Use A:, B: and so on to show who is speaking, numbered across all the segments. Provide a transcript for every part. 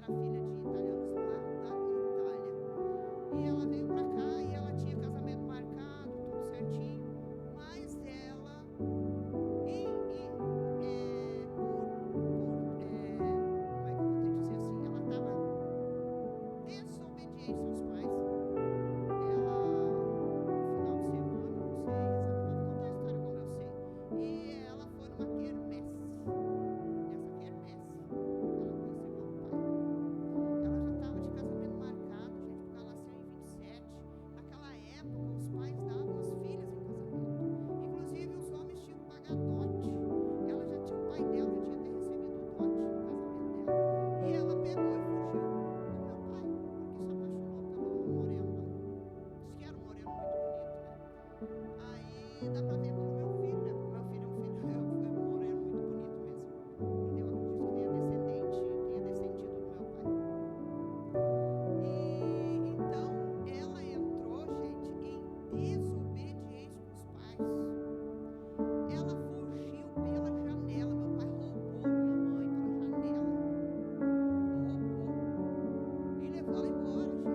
A: era filha de italianos lá da Itália. E ela veio pra cá e ela tinha casamento marcado, tudo certinho, mas ela, como é que eu vou te dizer assim, ela estava desobediente aos pais. Ela, no final de semana, não sei exatamente, vou contar a história como eu sei. E ela foi numa quermesse. Nessa quermesse, ela conheceu meu pai. Ela já estava de casamento marcado, gente, porque ela nasceu em 27. Naquela época, os pais davam as filhas em casamento. Inclusive, os homens tinham que pagar dote. Ela já tinha, o pai dela já tinha ter recebido o dote do casamento dela. E ela pegou e fugiu com meu pai, porque se apaixonou pelo moreno lá. Diz que era um moreno muito bonito, né? Aí dá pra ver pelo meu filho, né? Porque meu filho é um moreno muito bonito mesmo. E eu acredito que tenha descendido do meu pai. E então ela entrou, gente, em desobediência com os pais. Ela fugiu pela janela. Meu pai roubou minha mãe pela janela. Roubou. E levou ela embora, gente.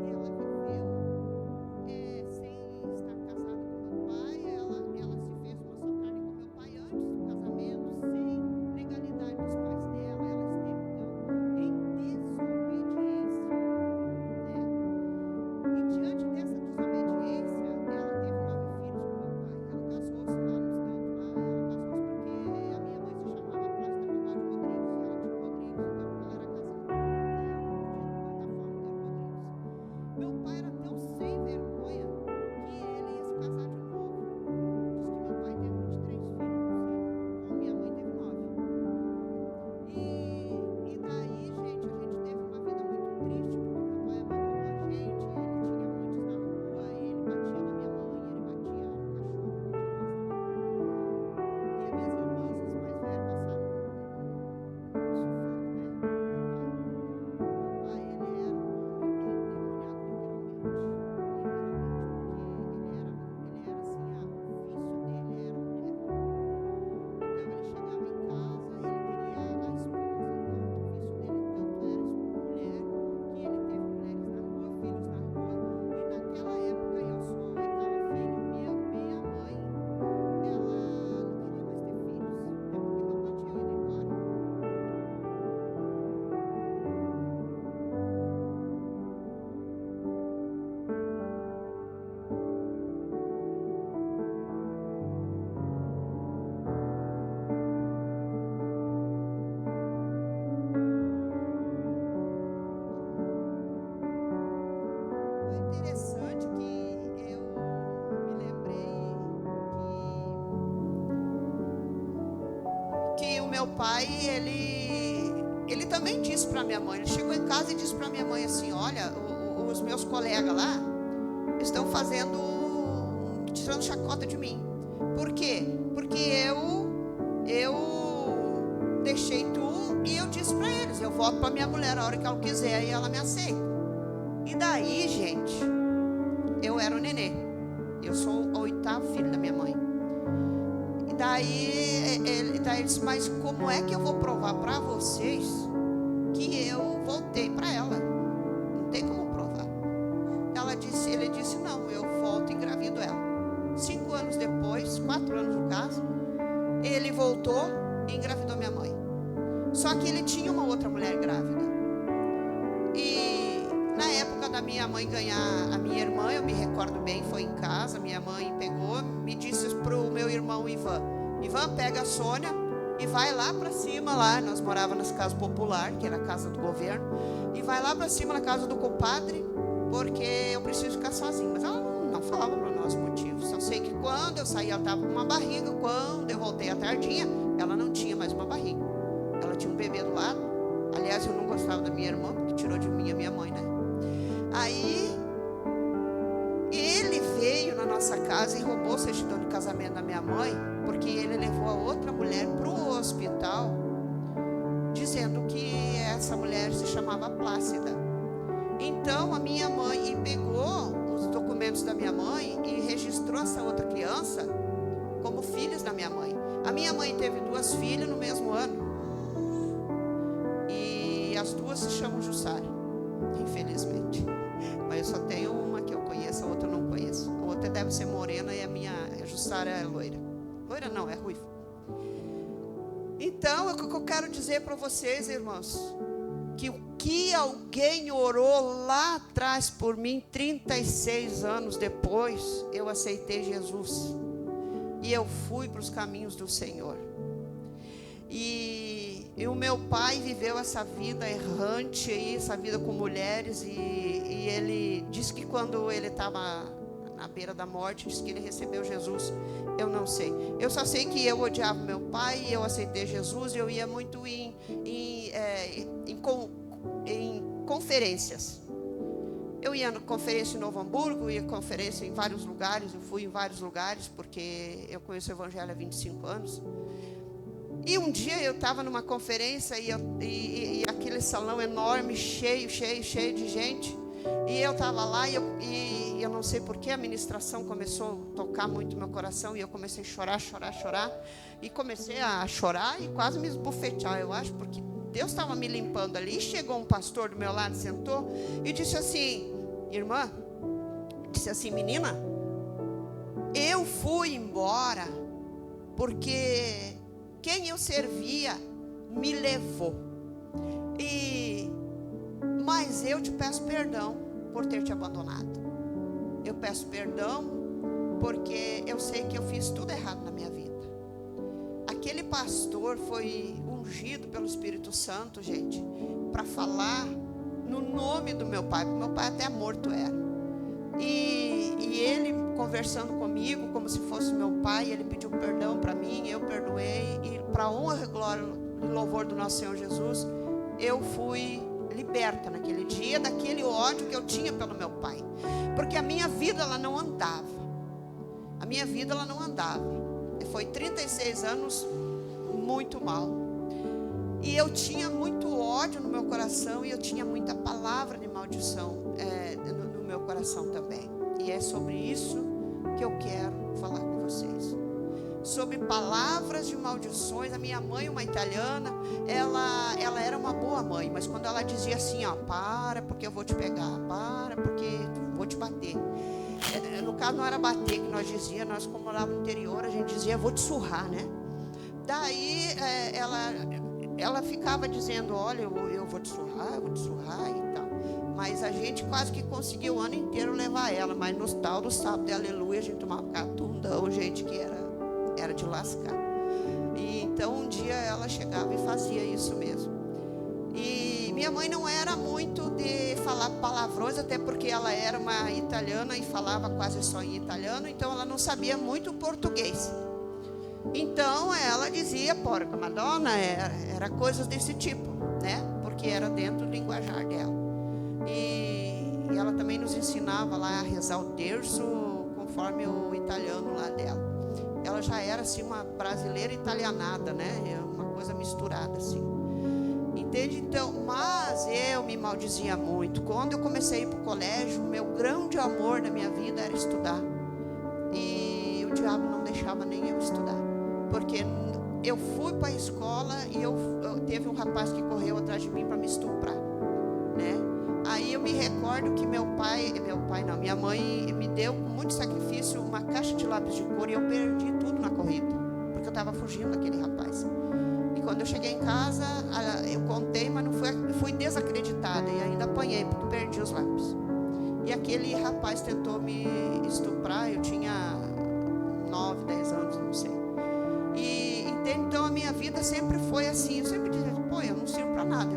A: E ela viveu sem estar casada com meu pai. Ela se fez uma só carne com meu pai antes do casamento, sem legalidade dos pais dela. Ela esteve, então, em desobediência, né? E diante dessa desobediência, ela teve 9 filhos com meu pai. Ela casou-se lá no estado lá. Ela casou-se porque a minha mãe se chamava Plácida Robalho Rodrigues e ela tinha Rodrigues, então ela era casada, né? Ela não podia muita fama ter Rodrigues. Meu pai era tão sem vergonha que ele ia se casar de novo. Diz que meu pai teve 23 filhos, não sei, com minha mãe teve 9. E daí, gente, a gente teve uma vida muito triste, porque meu pai abandonou a gente, ele tinha amantes na rua, ele batia na minha mãe, ele batia no cachorro, batia em nós também. E as minhas irmãs, as mais velhas, passaram muito sufoco, né? Meu pai, ele era um homem endemoniado, literalmente, porque ele era assim, o vício dele era mulher. Então ele chegava em casa e ele queria a esposa, tanto o vício dele tanto era mulher, que ele teve mulheres na rua, filhos na rua. E naquela época, eu sou a 8ª filha, minha mãe, ela não queria mais ter filhos, até porque meu pai tinha ido embora. É interessante que eu me lembrei que o meu pai, ele também disse para minha mãe, ele chegou em casa e disse para minha mãe assim: olha, os meus colegas lá estão tirando chacota de mim. Por quê? Porque eu deixei tu e eu disse para eles: eu volto para minha mulher a hora que ela quiser e ela me aceita. E daí, gente, eu era o nenê. Eu sou o 8º filho da minha mãe. E daí ele disse: mas como é que eu vou provar para vocês que eu voltei para ela? Não tem como provar. Ele disse: não, eu volto e engravido ela. 5 anos depois, 4 anos no caso, ele voltou e engravidou minha mãe. Só que ele tinha uma outra mulher grávida. E na época da minha mãe ganhar a minha irmã, eu me recordo bem, foi em casa, minha mãe pegou, me disse pro meu irmão Ivan: pega a Sônia e vai lá para cima, lá, nós morávamos nas casas popular, que era a casa do governo, e vai lá para cima na casa do compadre, porque eu preciso ficar sozinha. Mas ela não falava para nós motivos. Só sei que quando eu saí, ela estava com uma barriga. Quando eu voltei à tardinha, ela não tinha mais uma barriga. Ela tinha um bebê do lado. Aliás, eu não gostava da minha irmã, porque tirou de mim a minha mãe, né? Aí ele veio na nossa casa e roubou o certidão de casamento da minha mãe, porque ele levou a outra mulher para o hospital, dizendo que essa mulher se chamava Plácida. Então a minha mãe pegou os documentos da minha mãe e registrou essa outra criança como filhos da minha mãe. A minha mãe teve 2 filhas no mesmo ano. E as duas se chamam Jussara, infelizmente. Mas eu só tenho uma que eu conheço, a outra eu não conheço. A outra deve ser morena e a Jussara é loira. Loira não, é ruiva. Então, o que eu quero dizer para vocês, irmãos, que o que alguém orou lá atrás por mim, 36 anos depois, eu aceitei Jesus. E eu fui para os caminhos do Senhor. E o meu pai viveu essa vida errante aí, essa vida com mulheres, e ele disse que quando ele estava na beira da morte, disse que ele recebeu Jesus. Eu não sei. Eu só sei que eu odiava meu pai, e eu aceitei Jesus, e eu ia muito em conferências. Eu ia na conferência em Novo Hamburgo, ia conferência em vários lugares, eu fui em vários lugares, porque eu conheço o Evangelho há 25 anos. E um dia eu estava numa conferência e aquele salão enorme, cheio de gente. E eu estava lá e eu não sei porquê, a ministração começou a tocar muito no meu coração. E eu comecei a chorar. E comecei a chorar e quase me esbofetear, eu acho, porque Deus estava me limpando ali. E chegou um pastor do meu lado, sentou e disse assim: irmã, disse assim, menina, eu fui embora porque quem eu servia me levou. Mas eu te peço perdão por ter te abandonado. Eu peço perdão porque eu sei que eu fiz tudo errado na minha vida. Aquele pastor foi ungido pelo Espírito Santo, gente, para falar no nome do meu pai, porque meu pai até morto era. E ele conversando comigo como se fosse meu pai, ele pediu perdão para mim, eu perdoei, e para a honra, glória e louvor do nosso Senhor Jesus, eu fui liberta naquele dia daquele ódio que eu tinha pelo meu pai, porque a minha vida ela não andava. Foi 36 anos muito mal, e eu tinha muito ódio no meu coração, e eu tinha muita palavra de maldição no meu coração também. E é sobre isso que eu quero falar com vocês, sobre palavras de maldições. A minha mãe, uma italiana, ela era uma boa mãe, mas quando ela dizia assim, ó, para porque eu vou te pegar, para porque eu vou te bater. No caso não era bater que nós dizia, nós como morávamos no interior, a gente dizia, vou te surrar, né? Daí ela ficava dizendo, olha, eu vou te surrar e tal. Mas a gente quase que conseguiu o ano inteiro levar ela, mas no tal do sábado de aleluia a gente tomava catundão, gente, que era de lascar. E então um dia ela chegava e fazia isso mesmo. E minha mãe não era muito de falar palavrões, até porque ela era uma italiana e falava quase só em italiano, então ela não sabia muito português. Então ela dizia porca madonna, era coisas desse tipo, né? Porque era dentro do linguajar dela. E ela também nos ensinava lá a rezar o terço conforme o italiano lá dela. Ela já era assim uma brasileira italianada, né? Uma coisa misturada assim. Entende? Então, mas eu me maldizia muito. Quando eu comecei a ir para o colégio, o meu grande amor na minha vida era estudar. E o diabo não deixava nem eu estudar. Porque eu fui para a escola e teve um rapaz que correu atrás de mim para me estuprar, né? Aí eu me recordo que minha mãe me deu com muito sacrifício uma caixa de lápis de cor, e eu perdi tudo na corrida, porque eu estava fugindo daquele rapaz. E quando eu cheguei em casa, eu contei, mas não fui desacreditada, e ainda apanhei, porque perdi os lápis. E aquele rapaz tentou me estuprar, eu tinha 9, 10 anos, não sei. E então a minha vida sempre foi assim, eu sempre dizia, pô, eu não sirvo para nada,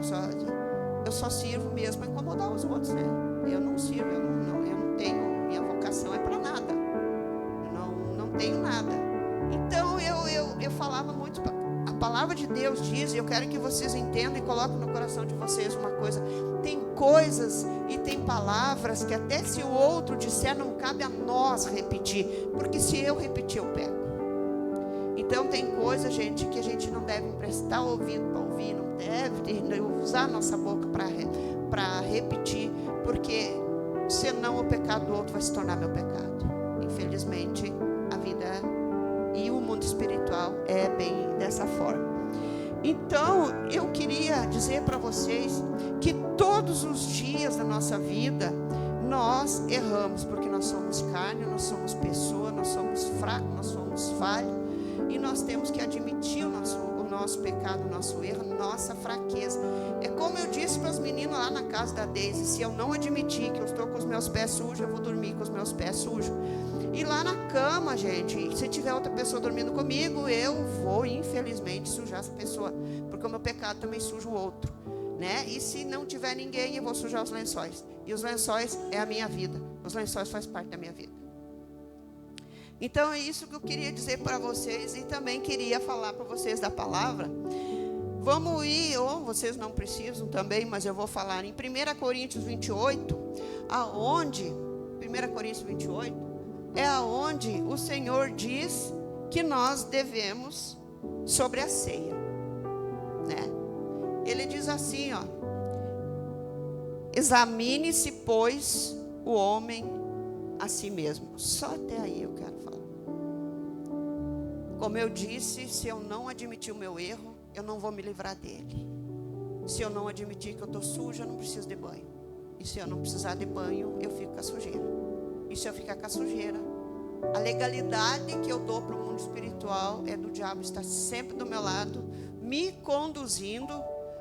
A: eu só sirvo mesmo para incomodar os outros, né? Eu não sirvo, eu não tenho, minha vocação é para nada, eu não tenho nada. Então eu falava muito, a palavra de Deus diz, e eu quero que vocês entendam e coloquem no coração de vocês uma coisa: tem coisas e tem palavras que até se o outro disser, não cabe a nós repetir, porque se eu repetir eu pego. Então tem coisa, gente, que a gente não deve emprestar ouvido para ouvir, não deve usar a nossa boca para repetir, porque senão o pecado do outro vai se tornar meu pecado. Infelizmente, a vida e o mundo espiritual é bem dessa forma. Então, eu queria queria dizer para vocês que todos os dias da nossa vida nós erramos, porque nós somos carne, nós somos pessoa, nós somos fracos, nós somos falhos, e nós temos que admitir o nosso pecado, o nosso erro, nossa fraqueza. É como eu disse para os meninos lá na casa da Deise: se eu não admitir que eu estou com os meus pés sujos, eu vou dormir com os meus pés sujos. E lá na cama, gente, se tiver outra pessoa dormindo comigo, eu vou infelizmente sujar essa pessoa, porque o meu pecado também suja o outro, né? E se não tiver ninguém, eu vou sujar os lençóis. E os lençóis é a minha vida. Os lençóis fazem parte da minha vida. Então é isso que eu queria dizer para vocês, e também queria falar para vocês da palavra. Vamos ir, ou vocês não precisam também, mas eu vou falar em 1 Coríntios 28, aonde, 1 Coríntios 28, é aonde o Senhor diz que nós devemos sobre a ceia, né? Ele diz assim, ó: examine-se, pois, o homem a si mesmo. Só até aí eu quero falar. Como eu disse, se eu não admitir o meu erro, eu não vou me livrar dele. Se eu não admitir que eu estou suja, eu não preciso de banho. E se eu não precisar de banho, eu fico com a sujeira. E se eu ficar com a sujeira, a legalidade que eu dou para o mundo espiritual é do diabo estar sempre do meu lado, me conduzindo,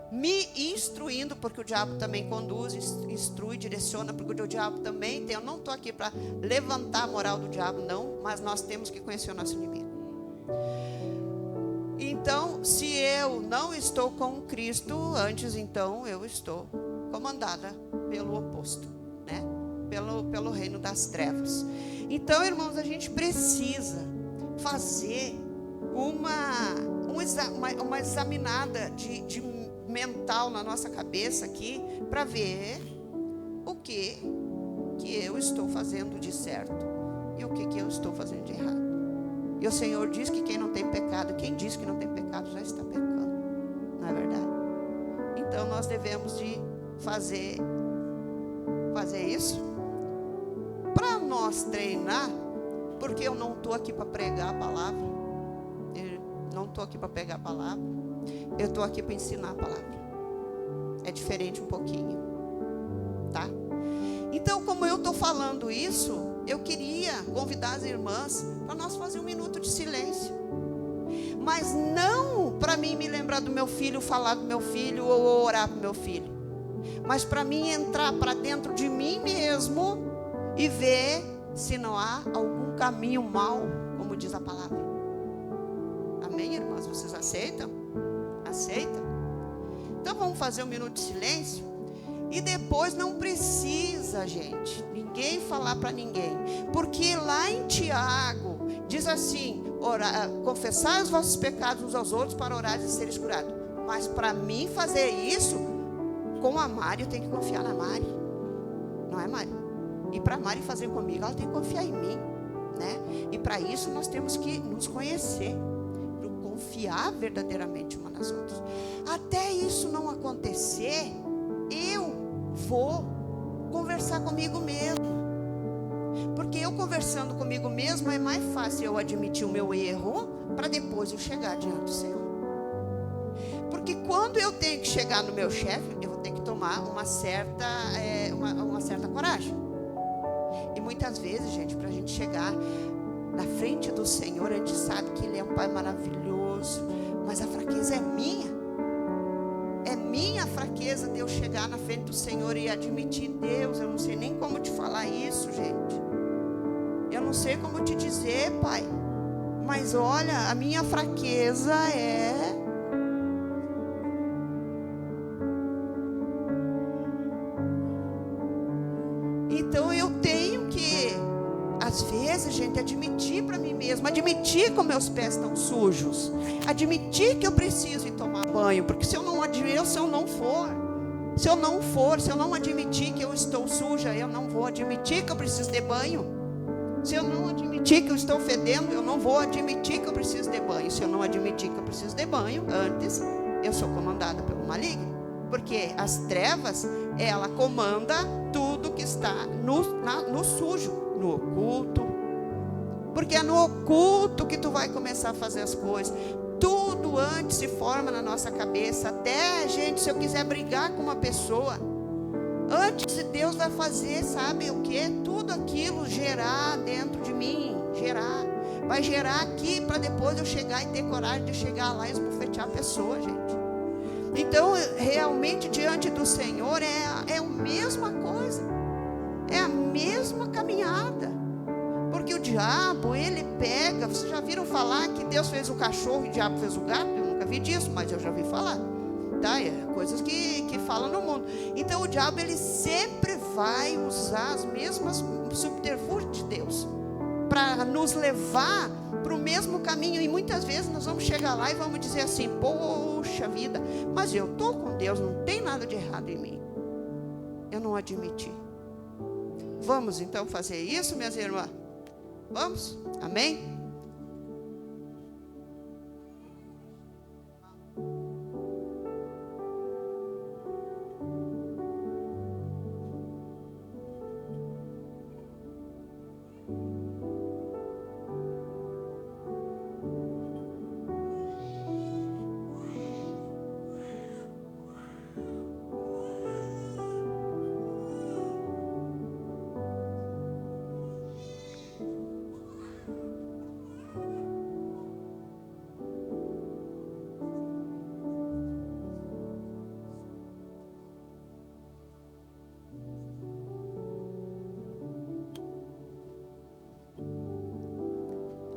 A: me instruindo, porque o diabo também conduz, instrui, direciona, porque o diabo também tem. Eu não estou aqui para levantar a moral do diabo, não, mas nós temos que conhecer o nosso inimigo. Então, se eu não estou com Cristo, antes então eu estou comandada pelo oposto, né? Pelo reino das trevas. Então, irmãos, a gente precisa fazer uma examinada de mental na nossa cabeça aqui, para ver o que eu estou fazendo de certo e o que eu estou fazendo de errado. E o Senhor diz que quem não tem pecado, quem diz que não tem pecado já está pecando, não é verdade? Então nós devemos de fazer isso para nós treinar, porque eu não estou aqui para pregar a palavra, eu não estou aqui para pregar a palavra, eu estou aqui para ensinar a palavra. É diferente um pouquinho, tá? Então, como eu estou falando isso, eu queria convidar as irmãs para nós fazer um minuto de silêncio. Mas não para mim me lembrar do meu filho, falar do meu filho ou orar para o meu filho. Mas para mim entrar para dentro de mim mesmo e ver se não há algum caminho mau, como diz a palavra. Amém, irmãs? Vocês aceitam? Aceitam? Então vamos fazer um minuto de silêncio. E depois não precisa, gente, ninguém falar para ninguém. Porque lá em Tiago diz assim: confessai os vossos pecados uns aos outros para orar e seres curados. Mas para mim fazer isso com a Mari, eu tenho que confiar na Mari. Não é, Mari? E para a Mari fazer comigo, ela tem que confiar em mim, né? E para isso nós temos que nos conhecer, para confiar verdadeiramente uma nas outras. Até isso não acontecer, eu vou conversar comigo mesmo. Porque eu conversando comigo mesmo é mais fácil eu admitir o meu erro, para depois eu chegar diante do Senhor. Porque quando eu tenho que chegar no meu chefe, eu vou ter que tomar uma certa coragem. E muitas vezes, gente, para a gente chegar na frente do Senhor, a gente sabe que Ele é um Pai maravilhoso, mas a fraqueza é minha. É minha fraqueza de eu chegar na frente do Senhor e admitir: Deus, eu não sei nem como te falar isso, gente. Eu não sei como te dizer, Pai. Mas olha, a minha fraqueza é... Então eu tenho que, às vezes, gente, admitir para mim mesma, admitir que os meus pés estão sujos, admitir que eu preciso ir tomar banho, porque se eu não admitir que eu estou suja, eu não vou admitir que eu preciso de banho. Se eu não admitir que eu estou fedendo, eu não vou admitir que eu preciso de banho. Se eu não admitir que eu preciso de banho, antes eu sou comandada pelo maligno. Porque as trevas, ela comanda tudo que está no sujo, no oculto. porque é no oculto que tu vai começar a fazer as coisas. Tudo antes se forma na nossa cabeça. Até, gente, se eu quiser brigar com uma pessoa, antes Deus vai fazer, sabe o que? Tudo aquilo gerar dentro de mim, vai gerar aqui, para depois eu chegar e ter coragem de chegar lá e esbofetear a pessoa, gente. Então, realmente, diante do Senhor, é a mesma coisa, é a mesma caminhada, porque o diabo, ele pega, vocês já viram falar que Deus fez o cachorro e o diabo fez o gato? Eu nunca vi disso, mas eu já vi falar, tá? É coisas que falam no mundo. Então, o diabo, ele sempre vai usar as mesmas subterfúgios de Deus, para nos levar para o mesmo caminho, e muitas vezes nós vamos chegar lá e vamos dizer assim: poxa vida, mas eu estou com Deus, não tem nada de errado em mim, eu não admiti. Vamos então fazer isso, minhas irmãs? Vamos? Amém?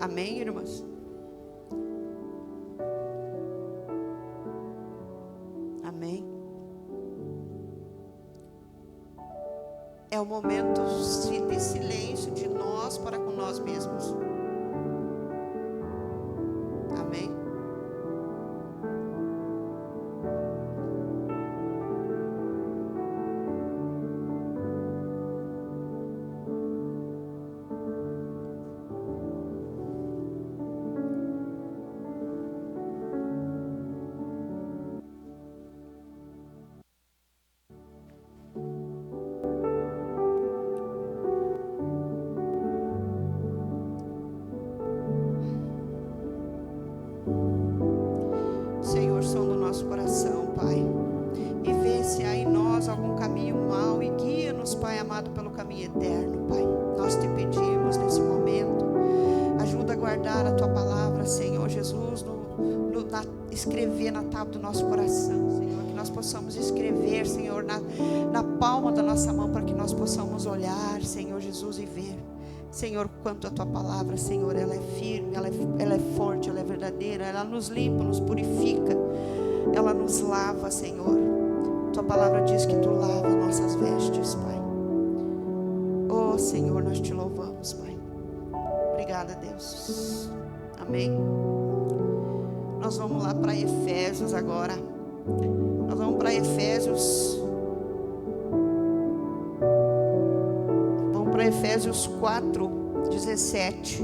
A: Amém, irmãs? Amém. É o momento de silêncio de nós para com nós mesmos. Amém. Senhor, som do nosso coração, Pai, e vê se há em nós algum caminho mau, e guia-nos, Pai amado, pelo caminho eterno, Pai. Nós te pedimos nesse momento, ajuda a guardar a Tua palavra, Senhor Jesus, escrever na tábua do nosso coração, Senhor, que nós possamos escrever, Senhor, na palma da nossa mão, para que nós possamos olhar, Senhor Jesus, e ver, Senhor, quanto a Tua palavra, Senhor, ela é firme, ela é forte, ela é verdadeira, ela nos limpa, nos purifica, ela nos lava, Senhor. Tua palavra diz que Tu lava nossas vestes, Pai. Oh, Senhor, nós Te louvamos, Pai. Obrigada, Deus. Amém. Nós vamos lá para Efésios agora. Nós vamos para Efésios. Para Efésios 4:17.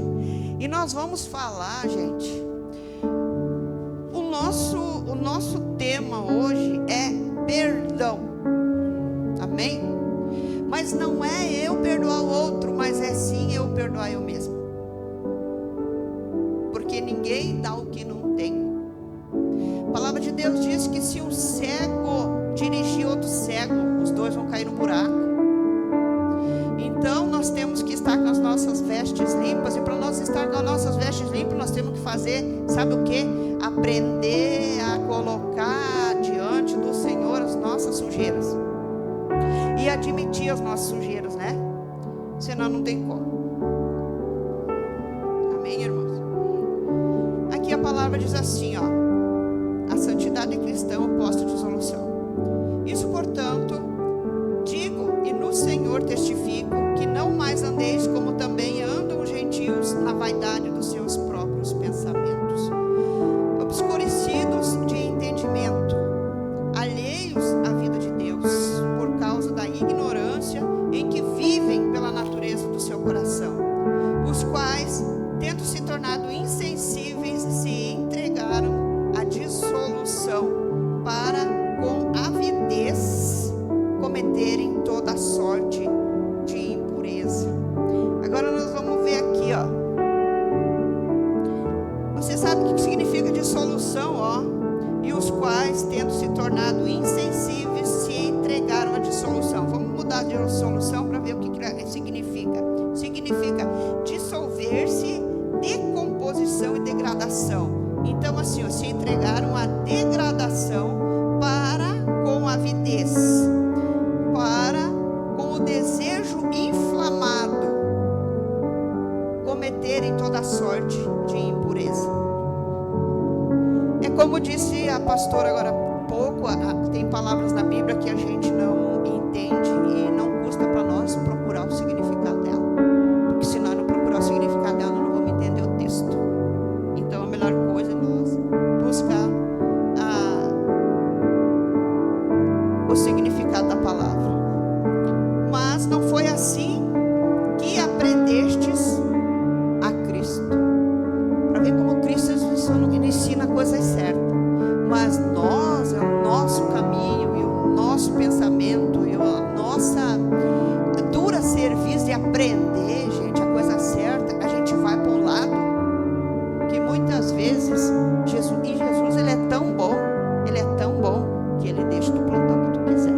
A: E nós vamos falar, gente, o nosso tema hoje é perdão. Amém? Mas não é eu perdoar o outro, mas é sim eu perdoar eu mesmo. Porque ninguém dá o que não tem. A palavra de Deus diz que se um cego dirigir outro cego, os dois vão cair no buraco. Então nós temos que estar com as nossas vestes limpas, e para nós estar com as nossas vestes limpas, nós temos que fazer, sabe o que? Aprender a colocar diante do Senhor as nossas sujeiras, e admitir as nossas sujeiras, né? Senão não tem como. Amém, irmãos? Aqui a palavra diz assim, ó: a santidade cristã é oposta à dissolução. Isso, portanto, digo e no Senhor testifico, que não mais andeis como também andam os gentios, na vaidade dos seus próprios pensamentos, obscurecidos de entendimento, alheios à vida de Deus, por causa da ignorância em que vivem pela natureza do seu coração, os quais, tendo se tornado insensíveis, se entregaram à dissolução, para com avidez cometerem toda a sorte de impureza. Agora nós vamos ver aqui, ó, sendo insensíveis, se entregaram à dissolução. Vamos mudar de dissolução para ver o que significa. Significa dissolver-se, decomposição e degradação. Então assim, ó, se entregaram à degradação para com avidez, para com o desejo inflamado cometerem toda sorte de impureza. É como disse a pastora agora há pouco, tem palavras na Bíblia que a gente não entende e não custa para nós procurar o significado dela, porque se nós não procurar o significado dela, não vamos entender o texto. Então a melhor coisa é nós buscar o significado da palavra. Mas não foi assim que aprendestes a Cristo. Para ver como Cristo ensina coisas certas. Mas nós, é o nosso caminho e o nosso pensamento e a nossa dura serviço de aprender, gente, a coisa certa, a gente vai para um lado que muitas vezes Jesus ele é tão bom que ele deixa tu plantar o que tu quiser.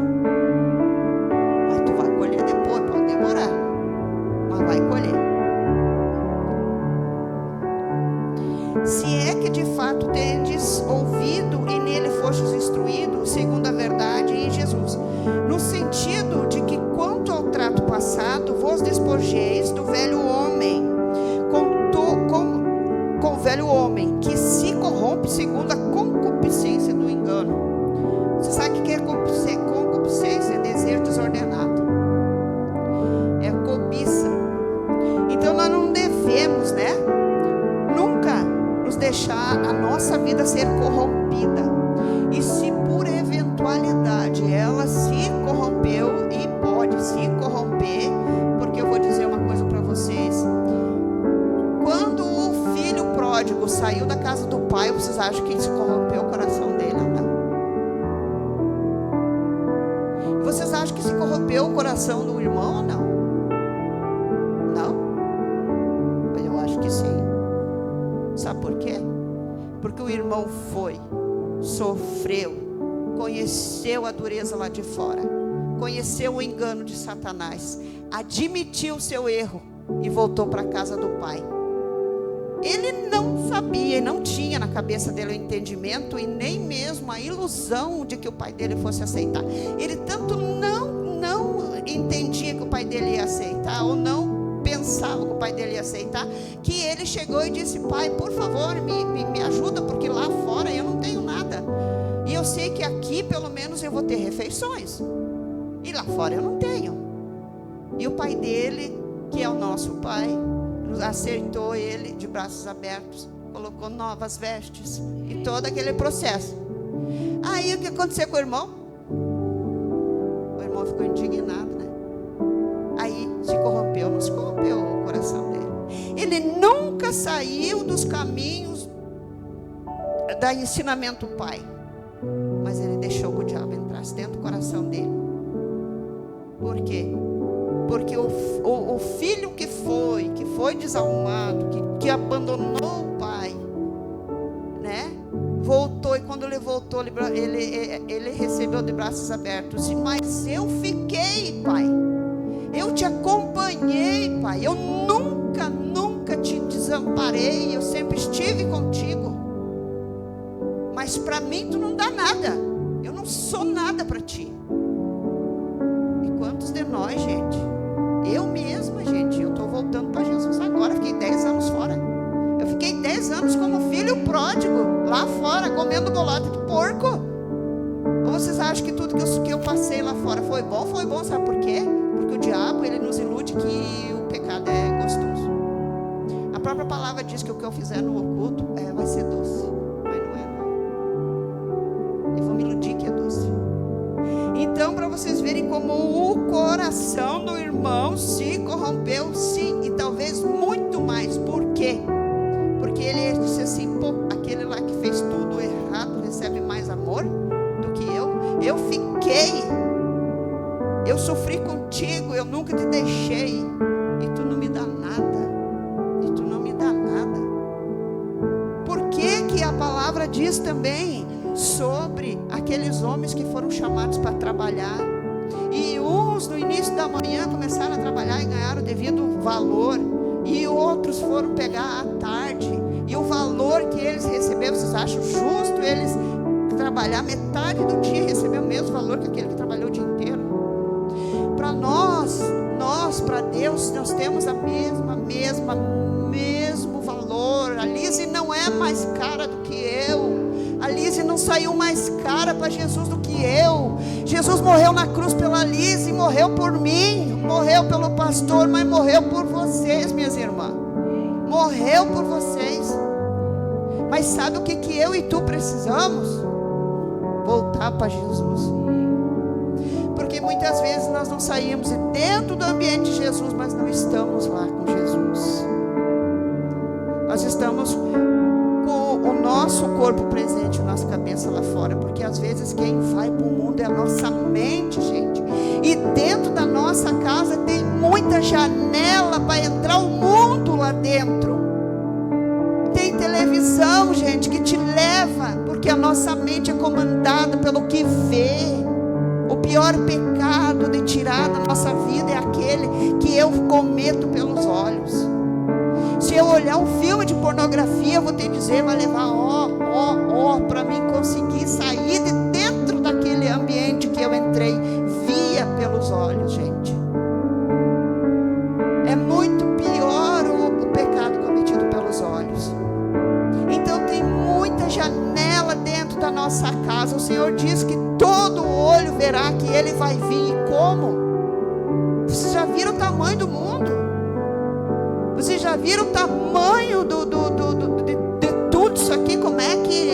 A: Mas tu vai colher depois, pode demorar, mas vai colher. Se é que de fato tendes ouvido e nele fostes instruídos, segundo a verdade em Jesus, no sentido de que quanto ao trato passado, vos despojeis do velho homem, com o velho homem, que se corrompe segundo a concupiscência do engano. Você sabe o que é concupiscência? É desejo desordenado, é cobiça. Então nós não devemos, nunca nos deixar a nossa vida ser corrompida. E se por eventualidade ela se corrompeu, e pode se corromper, porque eu vou dizer uma coisa para vocês: quando o filho pródigo saiu da casa do pai, vocês acham que se corrompeu o coração dele ou não? Vocês acham que se corrompeu o coração do irmão ou não? Não? Mas eu acho que sim. Sabe por quê? Porque o irmão foi, sofreu, conheceu a dureza lá de fora, conheceu o engano de Satanás, admitiu o seu erro e voltou para a casa do pai. Ele não sabia, não tinha na cabeça dele o entendimento e nem mesmo a ilusão de que o pai dele fosse aceitar. Ele tanto não entendia que o pai dele ia aceitar, ou não pensava que o pai dele ia aceitar, que ele chegou e disse: pai, por favor, me ajuda, porque lá fora eu não tenho nada, e eu sei que aqui pelo menos eu vou ter refeições, e lá fora eu não tenho. E o pai dele, que é o nosso pai, nos aceitou ele de braços abertos, colocou novas vestes e todo aquele processo. Aí o que aconteceu com o irmão? O irmão ficou indignado, Aí se corrompeu, não se corrompeu o coração dele. Ele nunca saiu dos caminhos do ensinamento do pai, mas ele deixou que o diabo entrasse dentro do coração dele. Por quê? Porque o filho que foi desalmado, que abandonou o pai, voltou, e quando ele voltou, ele recebeu de braços abertos. Mas eu fiquei, pai, eu te acompanhei, pai, eu nunca te desamparei, eu sempre estive contigo, mas para mim tu não dá nada, eu não sou nada para ti. E quantos de nós, gente? Eu mesma, gente, eu estou voltando para Jesus agora. Fiquei 10 anos fora. Eu fiquei 10 anos como filho pródigo, lá fora, comendo bolada de porco. Ou vocês acham que tudo que eu passei lá fora foi bom? Foi bom, sabe por quê? Porque o diabo, ele nos ilude que o pecado é gostoso. A própria palavra diz que o que eu fizer no oculto vai ser doce. Mas não é, não. Eu vou me iludir que é doce. Então, para vocês verem como o coração do irmão se corrompeu, sim, e talvez muito mais. Por quê? Porque ele disse assim: pô, aquele lá que fez tudo errado recebe mais amor do que eu. Eu fiquei, eu sofri contigo, eu nunca te deixei, e tu não me dá nada, e tu não me dá nada. Por que que a palavra diz também sobre aqueles homens que foram chamados para trabalhar. E uns no início da manhã começaram a trabalhar e ganharam o devido valor, e outros foram pegar à tarde, e o valor que eles receberam, vocês acham justo eles trabalhar metade do dia e receber o mesmo valor que aquele que trabalhou o dia inteiro? Para nós, para Deus, nós temos a mesmo valor. A Lise não é mais cara do que eu. A Lise não saiu mais cara para Jesus do que eu. Jesus morreu na cruz pela Lise, morreu por mim, morreu pelo pastor, mas morreu por vocês, minhas irmãs. Morreu por vocês. Mas sabe o que eu e tu precisamos? Voltar para Jesus. Porque muitas vezes nós não saímos dentro do ambiente de Jesus, mas não estamos lá com Jesus. Nós estamos com o nosso corpo presente, a nossa cabeça lá fora. Porque às vezes quem vai para o mundo é a nossa mente, gente. E dentro da nossa casa tem muita janela para entrar o mundo lá dentro. Tem televisão, gente, que te leva, porque a nossa mente é comandada pelo que vê. O pior pecado de tirar da nossa vida é aquele que eu cometo pelos olhos. Se eu olhar um filme de pornografia, eu vou te dizer, vai levar para mim conseguir sair de dentro daquele ambiente que eu entrei, via pelos olhos, gente. É muito pior o pecado cometido pelos olhos. Então tem muita janela dentro da nossa casa. O Senhor diz que todo olho verá que Ele vai vir. E como? Vocês já viram o tamanho do mundo? Vocês já viram o tamanho de tudo isso aqui? Como é que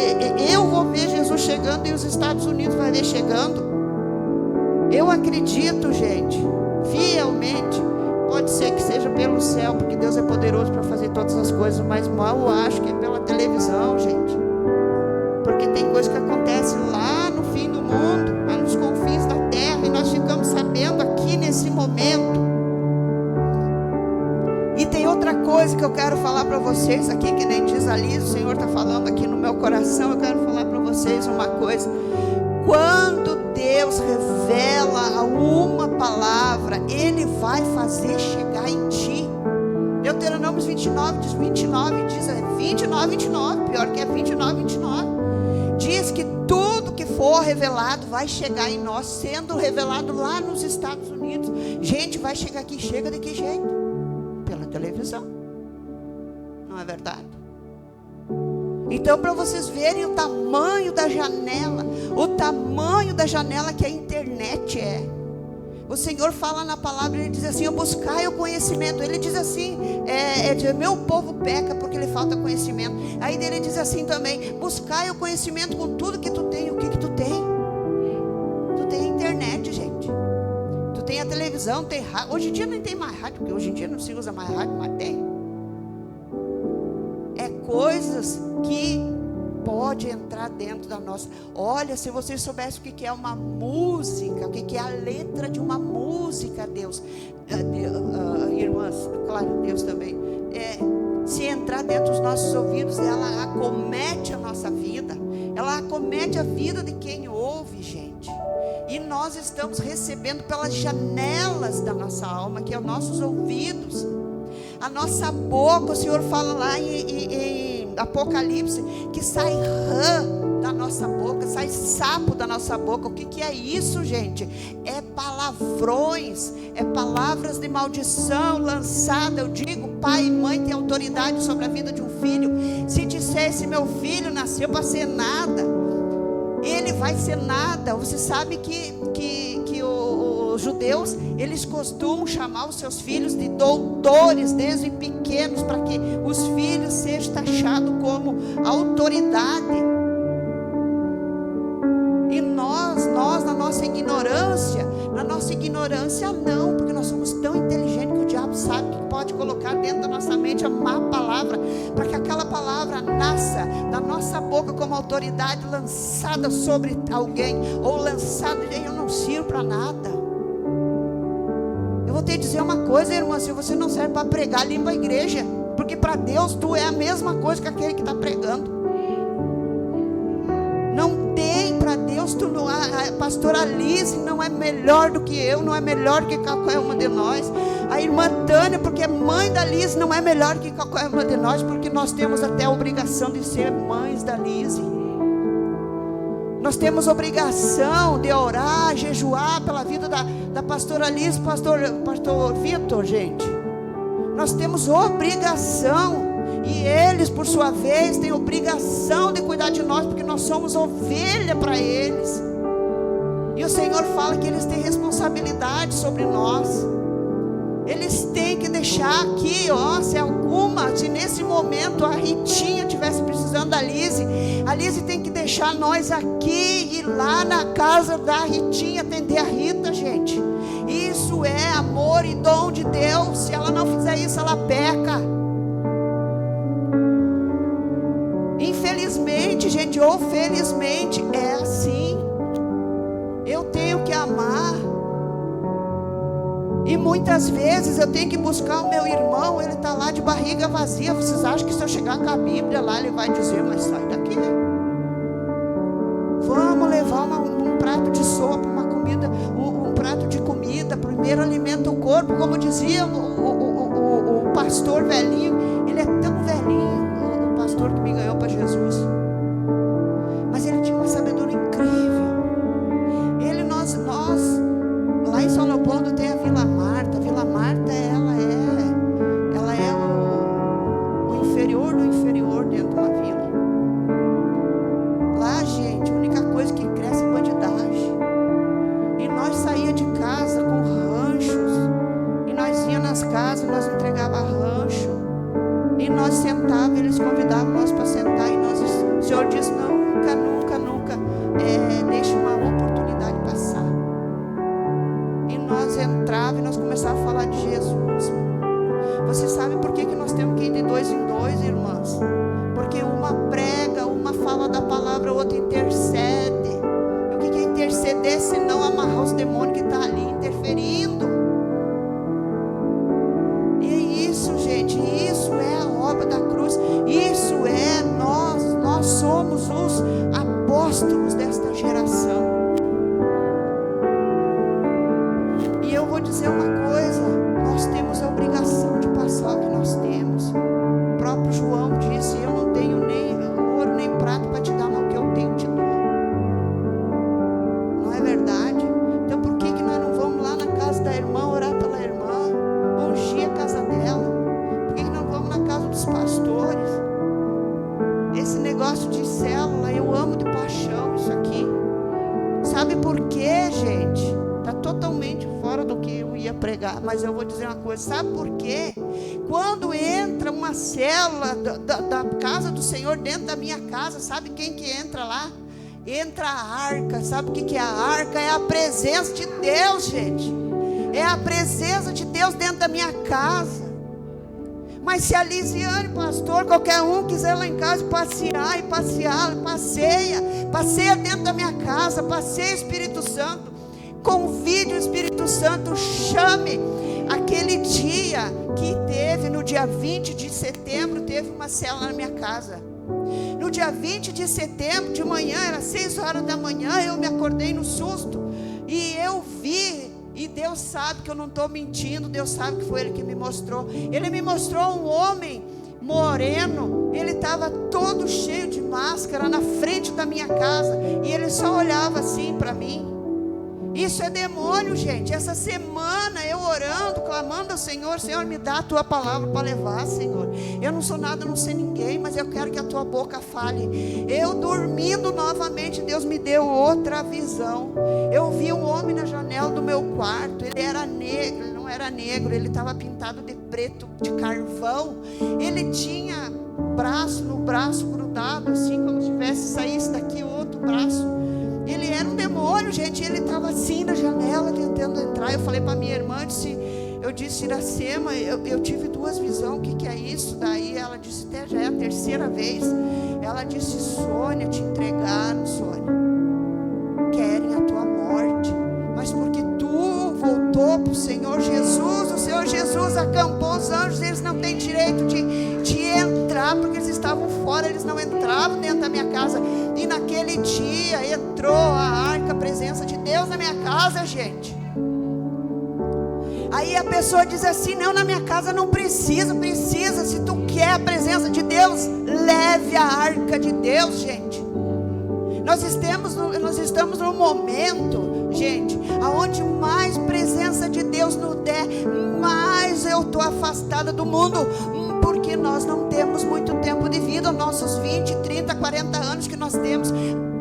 A: eu vou ver Jesus chegando e os Estados Unidos vai ver chegando? Eu acredito, gente, fielmente. Pode ser que seja pelo céu, porque Deus é poderoso para fazer todas as coisas, mas mal eu acho que é pela televisão, gente. Porque tem coisa que acontece lá no fim do mundo, lá nos confins da terra, e nós ficamos sabendo aqui nesse momento. E tem outra coisa que eu quero falar para vocês aqui, que nem diz ali, o Senhor está falando aqui no meu coração. Eu quero falar para vocês uma coisa. Quando Deus revela uma palavra, Ele vai fazer chegar em ti. Deuteronômio 29 diz 29, pior que é 29. Diz que tudo que for revelado vai chegar em nós, sendo revelado lá nos Estados Unidos. Gente, vai chegar aqui, chega de que jeito? Pela televisão. Não é verdade? Então, para vocês verem o tamanho da janela que a internet é. O Senhor fala na palavra, Ele diz assim: buscai o conhecimento. Ele diz assim, meu povo peca porque lhe falta conhecimento. Aí Ele diz assim também: buscai o conhecimento com tudo que tu tem. O que tu tem? Tu tem a internet, gente. Tu tem a televisão, tem rádio. Hoje em dia não tem mais rádio, porque hoje em dia não se usa mais rádio, mas tem. É coisas que pode entrar dentro da nossa. Olha, se vocês soubessem o que é uma música, o que é a letra de uma música, Deus, irmãs, claro, Deus também, se entrar dentro dos nossos ouvidos, ela acomete a nossa vida, ela acomete a vida de quem ouve, gente. E nós estamos recebendo pelas janelas da nossa alma, que é os nossos ouvidos, a nossa boca. O Senhor fala lá em Apocalipse que sai rã da nossa boca, sai sapo da nossa boca. O que é isso, gente? É palavrões, é palavras de maldição lançada. Eu digo, pai e mãe tem autoridade sobre a vida de um filho. Se dissesse, meu filho nasceu para ser nada, ele vai ser nada. Você sabe que os judeus, eles costumam chamar os seus filhos de doutores desde pequenos, para que os filhos sejam taxados como autoridade. E nós na nossa ignorância não, porque nós somos tão inteligentes que o diabo sabe que pode colocar dentro da nossa mente a má palavra, para que aquela palavra nasça da nossa boca como autoridade lançada sobre alguém, ou lançada, eu não sirvo para nada. Eu vou te dizer uma coisa, irmã: se você não serve para pregar, limpa a igreja, porque para Deus tu é a mesma coisa que aquele que está pregando. Não tem a pastora Alice não é melhor do que eu, não é melhor que qualquer uma de nós. A irmã Tânia, porque é mãe da Alice, não é melhor que qualquer uma de nós, porque nós temos até a obrigação de ser mães da Alice. Nós temos obrigação de orar, jejuar pela vida da pastora Alice, pastor Vitor, gente. Nós temos obrigação. E eles, por sua vez, têm obrigação de cuidar de nós, porque nós somos ovelha para eles. E o Senhor fala que eles têm responsabilidade sobre nós. Eles têm que deixar aqui, ó, se nesse momento a Ritinha estivesse precisando da Lise, a Lise tem que deixar nós aqui e ir lá na casa da Ritinha atender a Rita, gente. Isso é amor e dom de Deus. Se ela não fizer isso, ela peca. Infelizmente, gente, ou felizmente, é assim. Eu tenho que amar. E muitas vezes eu tenho que buscar o meu irmão. Ele está lá de barriga vazia. Vocês acham que se eu chegar com a Bíblia lá, ele vai dizer: mas sai daqui, vamos levar um prato de sopa, uma comida, um prato de comida. Primeiro alimenta o corpo. Como dizia o pastor velhinho. Ele é tão velhinho, o pastor que me ganhou para Jesus, mas ele tinha uma sabedoria incrível. Nós lá em São Leopoldo tem a Vila Marta. A Vila Marta, ela é o inferior do inferior dentro de uma vila. Lá, gente, a única coisa que cresce é bandidagem. E nós saía de casa com ranchos, e nós ia nas casas, nós entregava rancho, e nós sentava, eles convidavam nós para sentar, e nós, o Senhor disse: nunca deixe uma oportunidade passar. E nós entrava e nós começava a falar de Jesus. Você sabe por que nós temos que ir de 2 em 2, irmãs? Porque uma prega, uma fala da palavra, a outra intercede. E o que é interceder se não amarrar os demônios que estão ali interferindo? E isso, gente, isso é a obra da cruz. Isso é nós somos os apóstolos desta geração. E eu vou dizer uma coisa: nós temos a obrigação de passar o que nós temos. O próprio João disse: eu não tenho nem ouro nem prata para te dar, mas o que eu tenho te dou. Não é verdade? Então por que nós não vamos lá na casa da irmã, orar pela irmã, ungir a casa dela? Por que não vamos na casa dos pastores? Esse negócio de célula, eu amo de paixão isso aqui. Sabe por quê, gente? Está totalmente fora do que eu ia pregar, mas eu vou dizer uma coisa: sabe por quê? Quando entra uma célula da casa do Senhor dentro da minha casa, sabe quem que entra lá? Entra a arca. Sabe o que é a arca? É a presença de Deus, gente. É a presença de Deus dentro da minha casa. Mas se a Lisiane, pastor, qualquer um quiser lá em casa passear, passeia dentro da minha casa, passeia Espírito Santo, convide o Espírito Santo, chame. Aquele dia que teve, no dia 20 de setembro, teve uma célula na minha casa. No dia 20 de setembro, de manhã, era 6 horas da manhã, eu me acordei no susto, e eu vi. E Deus sabe que eu não estou mentindo. Deus sabe que foi Ele que me mostrou. Ele me mostrou um homem moreno. Ele estava todo cheio de máscara na frente da minha casa. E ele só olhava assim para mim. Isso é demônio, gente. Essa semana eu orando, clamando ao Senhor: Senhor, me dá a tua palavra para levar, Senhor. Eu não sou nada, não sei ninguém, mas eu quero que a tua boca fale. Eu dormindo novamente, Deus me deu outra visão. Eu vi um homem na janela do meu quarto. Ele era negro, ele não era negro, ele estava pintado de preto, de carvão. Ele tinha no braço grudado, assim, como se tivesse saísse daqui outro braço. Ele era um demônio, gente. Ele estava assim na janela tentando entrar. Eu falei para minha irmã, eu disse: Iracema, eu tive 2 visões, o que é isso? Daí ela disse: até já é a 3ª vez. Ela disse: Sônia, te entregaram, Sônia, querem a tua morte, mas porque tu voltou para o Senhor Jesus, o Senhor Senhor Jesus acampou os anjos, eles não têm direito de entrar, porque eles estavam fora, eles não entravam dentro da minha casa. E naquele dia entrou a arca, a presença de Deus na minha casa, gente. Aí a pessoa diz assim: não, na minha casa não precisa. Se tu quer a presença de Deus, leve a arca de Deus, gente. Nós estamos num momento, gente, aonde mais presença de Deus nos der, mais eu estou afastada do mundo, porque nós não temos muito tempo de vida. Nossos 20, 30, 40 anos que nós temos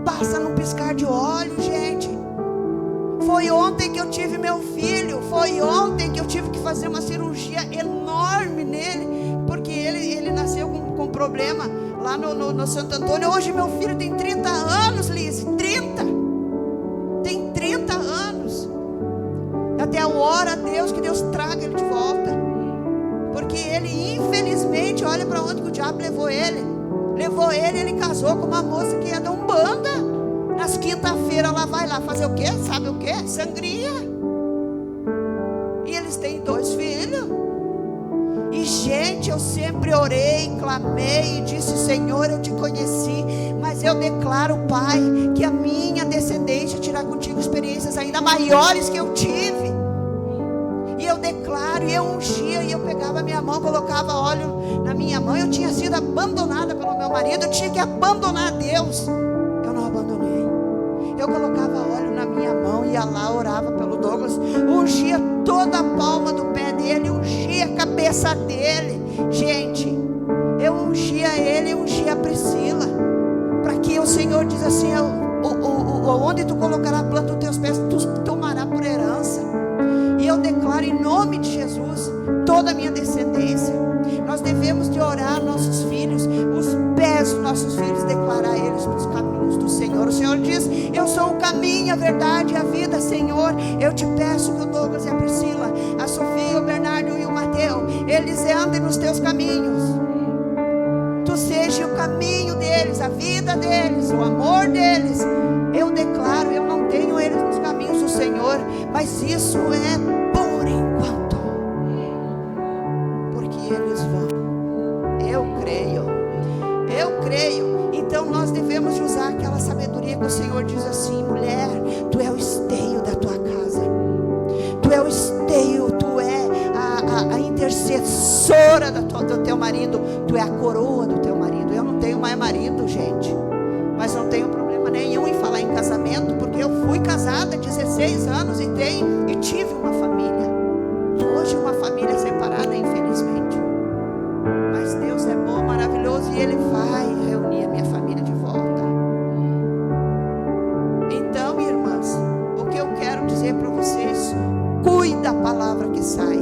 A: passa num piscar de olhos, gente. Foi ontem que eu tive meu filho, foi ontem que eu tive que fazer uma cirurgia enorme nele, porque ele nasceu com problema lá no Santo Antônio. Hoje meu filho tem 30 anos, Liz, 30, tem 30 anos. Até eu oro a Deus que Deus traga ele de volta, porque ele infelizmente, olha para onde que o diabo levou ele, ele casou com uma moça que é da Umbanda. Nas quinta-feiras ela vai lá fazer o quê? Sabe o quê? Sangria. E eles têm 2 filhos. E gente, eu sempre orei, clamei e disse: Senhor, eu te conheci, mas eu declaro, Pai, que a minha descendência terá contigo experiências ainda maiores que eu tive. E eu declaro, e eu ungia, e eu pegava a minha mão, colocava óleo na minha mão. Eu tinha sido abandonada pelo meu marido, eu tinha que abandonar Deus. Eu não abandonei. Eu colocava óleo na minha mão, ia lá, orava pelo Douglas, ungia toda a palma do pé dele, ungia a cabeça dele. Gente, eu ungia ele, eu ungia a Priscila, para que o Senhor diz assim: onde tu colocará a planta dos teus pés, tu tomará por herança. E eu declaro em nome de Jesus, toda a minha descendência. Nós devemos de orar nossos filhos, os pés dos nossos filhos, declarar eles para os caminhos do Senhor. O Senhor diz: eu sou o caminho, a verdade e a vida. Senhor, eu te peço que o Douglas e a Priscila, a Sofia, o Bernardo e o Mateus, eles andem nos teus caminhos. Tu seja o caminho deles, a vida deles, o amor deles. Eu declaro, eu não tenho eles nos caminhos do Senhor, mas isso é por enquanto, porque eles vão. Eu creio. Então nós devemos usar aquela sabedoria que o Senhor diz assim: mulher, tu é o esteio da tua casa, tu é o esteio, tu é a intercessora do teu marido, tu é a coroa do teu marido. Eu não tenho mais marido, gente, mas não tenho problema nenhum em falar em casamento, porque eu fui casada há 16 anos e tive uma família. Hoje uma família separada, infelizmente, mas Deus é bom, maravilhoso, e Ele vai reunir a minha família de volta. Então, irmãs, o que eu quero dizer para vocês: cuide da palavra que sai,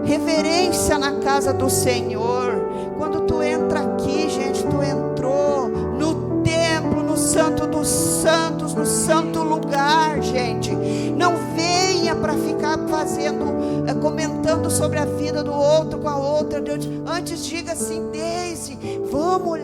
A: reverência na casa do Senhor. Quando tu entra aqui, gente, tu entrou no templo, no santo dos santos, no santo lugar, gente. Não venha para ficar comentando sobre a vida do outro com a outra. Antes diga assim: Deise, vamos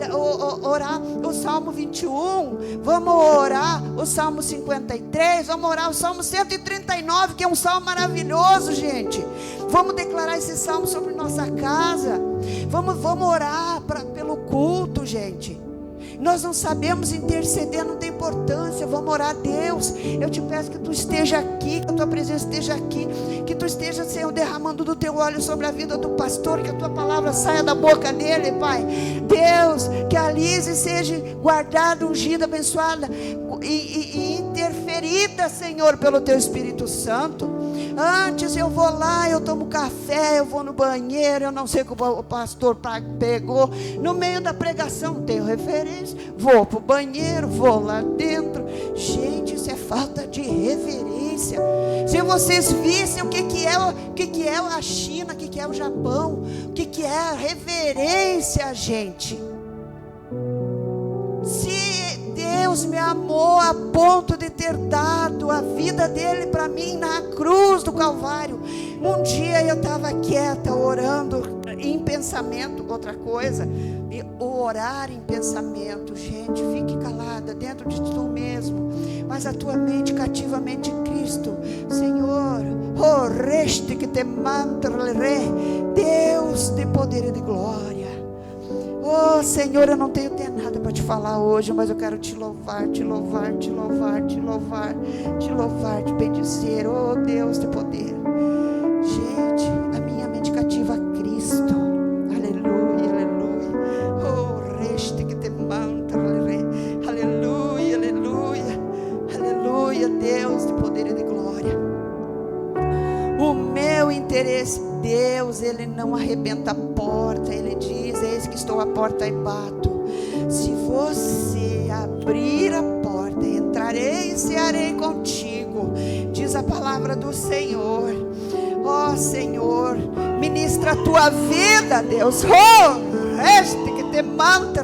A: orar o Salmo 21, vamos orar o Salmo 53, vamos orar o Salmo 139, que é um salmo maravilhoso, gente. Vamos declarar esse salmo sobre nossa casa. Vamos orar pelo culto, gente. Nós não sabemos interceder, não tem importância. Vamos orar a Deus. Eu te peço que tu esteja aqui, que a tua presença esteja aqui, que tu esteja, Senhor, derramando do teu óleo sobre a vida do pastor, que a tua palavra saia da boca dele, Pai. Deus, que a Lise seja guardada, ungida, abençoada e interferida, Senhor, pelo teu Espírito Santo. Antes eu vou lá, eu tomo café, eu vou no banheiro, eu não sei o que o pastor pegou. No meio da pregação tenho referência, vou para o banheiro, vou lá dentro. Gente, isso é falta de reverência. Se vocês vissem o que é a China, o que é o Japão, o que é a reverência, gente. Se Deus me amou a ponto de ter dado a vida dele para mim na cruz do Calvário. Um dia eu estava quieta, orando em pensamento, outra coisa, e orar em pensamento. Gente, fique calada dentro de tu mesmo, mas a tua mente cativamente Cristo. Senhor, reste que te mantraré, Deus de poder e de glória. Oh Senhor, eu não tenho nada para te falar hoje, mas eu quero te louvar, te louvar, te louvar, te louvar, te louvar, te bendizer, oh Deus de poder. Gente, a minha mente cativa a Cristo, aleluia, aleluia, oh reste que te mantraré, aleluia, aleluia, aleluia, Deus de poder e de glória. O meu interesse, Deus, Ele não arrebenta a porta, Ele diz: eis que estou à porta e bato. Se você abrir a porta, entrarei e cearei contigo, diz a palavra do Senhor. Ó Senhor, ministra a tua vida, Deus. Oh, este que te manda,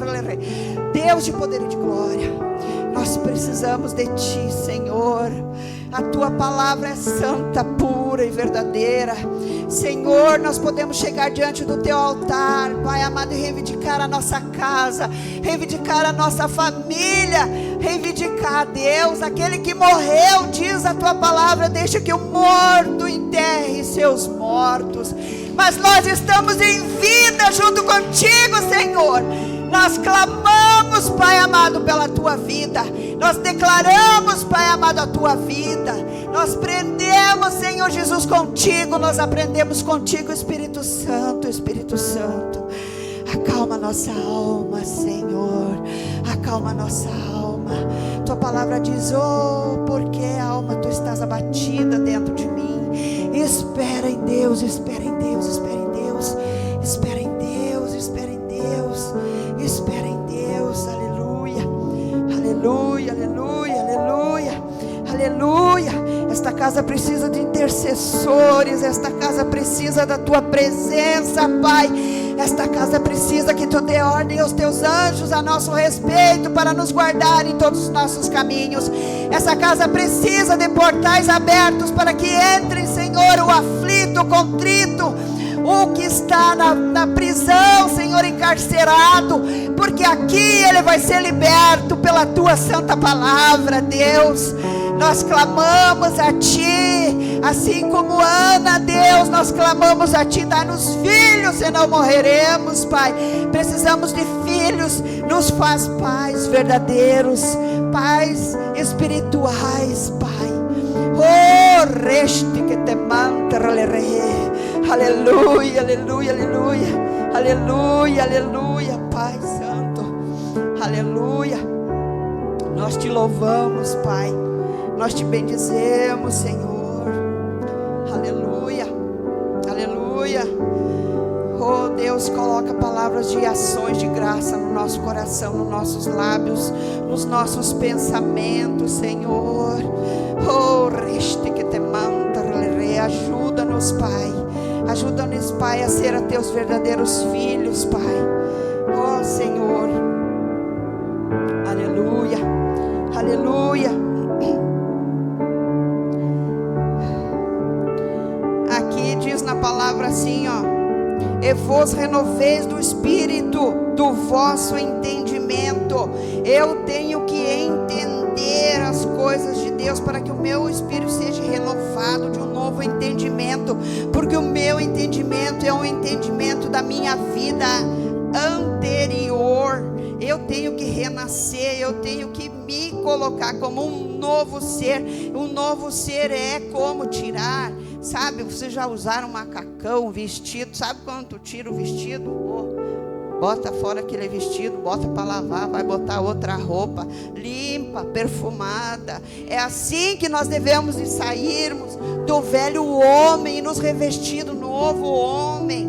A: Deus de poder e de glória. Nós precisamos de ti, Senhor. A tua palavra é santa, pura e verdadeira. Senhor, nós podemos chegar diante do teu altar, Pai amado, e reivindicar a nossa casa, reivindicar a nossa família, reivindicar, Deus, aquele que morreu, diz a tua palavra, deixa que o morto enterre seus mortos. Mas nós estamos em vida junto contigo, Senhor. Nós clamamos, Pai amado, pela tua vida. Nós declaramos, Pai amado, a tua vida. Nós aprendemos, Senhor Jesus, contigo. Nós aprendemos contigo, Espírito Santo. Espírito Santo, acalma nossa alma, Senhor. Acalma nossa alma. Tua palavra diz: oh, porque alma tu estás abatida dentro de mim. Espera em Deus, espera em Deus, espera em Deus. Espera em Deus, espera em Deus. Espera em Deus, aleluia, aleluia, aleluia, aleluia, aleluia. Esta casa precisa de intercessores, esta casa precisa da tua presença, Pai. Esta casa precisa que tu dê ordem aos teus anjos a nosso respeito, para nos guardar em todos os nossos caminhos. Essa casa precisa de portais abertos, para que entre, Senhor, o aflito, o contrito, o que está na prisão, Senhor, encarcerado, porque aqui ele vai ser liberto pela tua santa palavra, Deus. Nós clamamos a ti, assim como Ana, Deus, nós clamamos a ti: dá-nos filhos, senão morreremos, Pai. Precisamos de filhos, nos faz pais verdadeiros, pais espirituais, Pai. Oh, reste que te mantra, aleluia, aleluia, aleluia, aleluia, aleluia, Pai Santo, aleluia. Nós te louvamos, Pai, nós te bendizemos, Senhor, aleluia, aleluia. Oh Deus, coloca palavras de ações de graça no nosso coração, nos nossos lábios, nos nossos pensamentos, Senhor. Oh, reste que te manda, ajuda-nos, Pai. Ajuda-nos, Pai, a ser a teus verdadeiros filhos, Pai. Oh Senhor, aleluia, aleluia. Aqui diz na palavra assim, ó: e vos renoveis do espírito do vosso entendimento. Eu tenho que entender as coisas de Deus, para que o meu espírito seja renovado de um novo entendimento, porque o meu entendimento é um entendimento da minha vida anterior. Eu tenho que renascer, eu tenho que me colocar como um novo ser. Um novo ser é como tirar, sabe, vocês já usaram um macacão, um vestido, sabe quando tu tira o vestido? Bota fora aquele vestido, bota para lavar, vai botar outra roupa, limpa, perfumada. É assim que nós devemos de sairmos do velho homem e nos revestir do novo homem.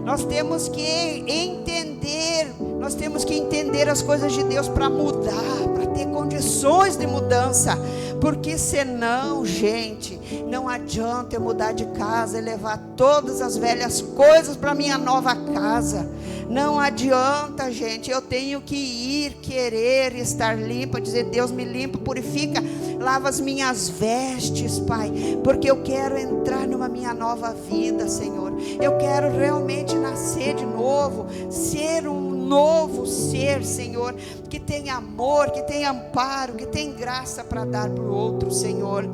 A: Nós temos que entender, nós temos que entender as coisas de Deus para mudar, para ter condições de mudança. Porque senão, gente, não adianta eu mudar de casa e levar todas as velhas coisas para minha nova casa. Não adianta, gente. Eu tenho que ir, querer estar limpa, dizer: Deus, me limpa, purifica, lava as minhas vestes, Pai, porque eu quero entrar numa minha nova vida, Senhor. Eu quero realmente nascer de novo, ser um novo ser, Senhor, que tem amor, que tem amparo, que tem graça para dar para o outro, Senhor.